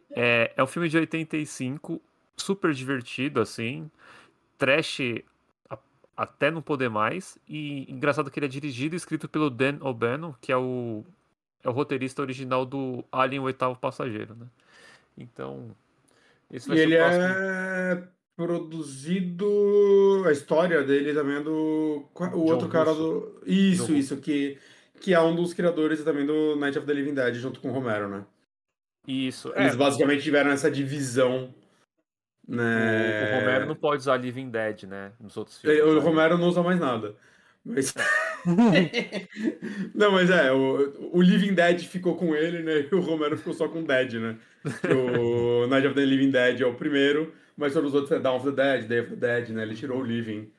É um filme de 85, super divertido, assim. Trash até não poder mais. E engraçado que ele é dirigido e escrito pelo Dan O'Bannon, que é o roteirista original do Alien, o Oitavo Passageiro, né? Então, esse vai E ser ele o próximo. é produzido. A história dele também é do. O John outro cara Russo. do. Isso, que é um dos criadores também do Night of the Living Dead, junto com o Romero, né? Isso, Eles basicamente tiveram essa divisão, né? O Romero não pode usar Living Dead, né? Nos outros filmes. O Aí. Romero não usa mais nada. Mas... Não, mas o Living Dead ficou com ele, né? E o Romero ficou só com Dead, né? Que o Night of the Living Dead é o primeiro, mas todos os outros é Dawn of the Dead, Day of the Dead, né? Ele tirou o Living.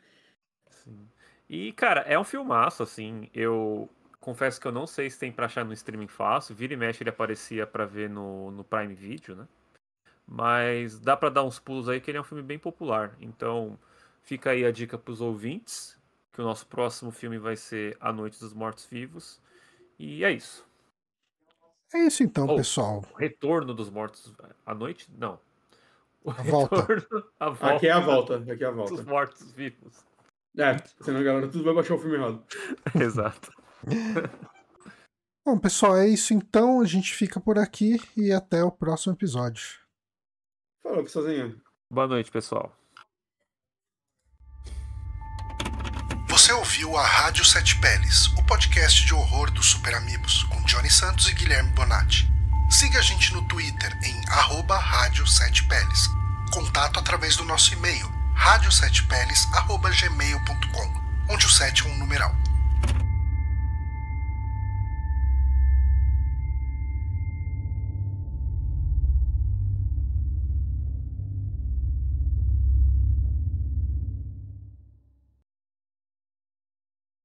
Sim. E, cara, é um filmaço, assim. Eu confesso que eu não sei se tem pra achar no streaming fácil. Vira e mexe ele aparecia pra ver no Prime Video, né? Mas dá pra dar uns pulos aí que ele é um filme bem popular. Então, fica aí a dica pros ouvintes, que o nosso próximo filme vai ser A Noite dos Mortos-Vivos. E é isso. É isso então, pessoal. O Retorno dos Mortos... A Noite? Não. A volta. A volta. Aqui é a volta. Dos Mortos-Vivos. Senão a galera tudo vai baixar o filme errado. Exato. Bom, pessoal, é isso então. A gente fica por aqui e até o próximo episódio. Falou, sozinho. Boa noite, pessoal. Você ouviu a Rádio Sete Peles, o podcast de horror dos Super Amigos, com Johnny Santos e Guilherme Bonatti. Siga a gente no Twitter em @Rádio Sete Peles. Contato através do nosso e-mail radiosetepeles@gmail.com, onde o 7 é um numeral.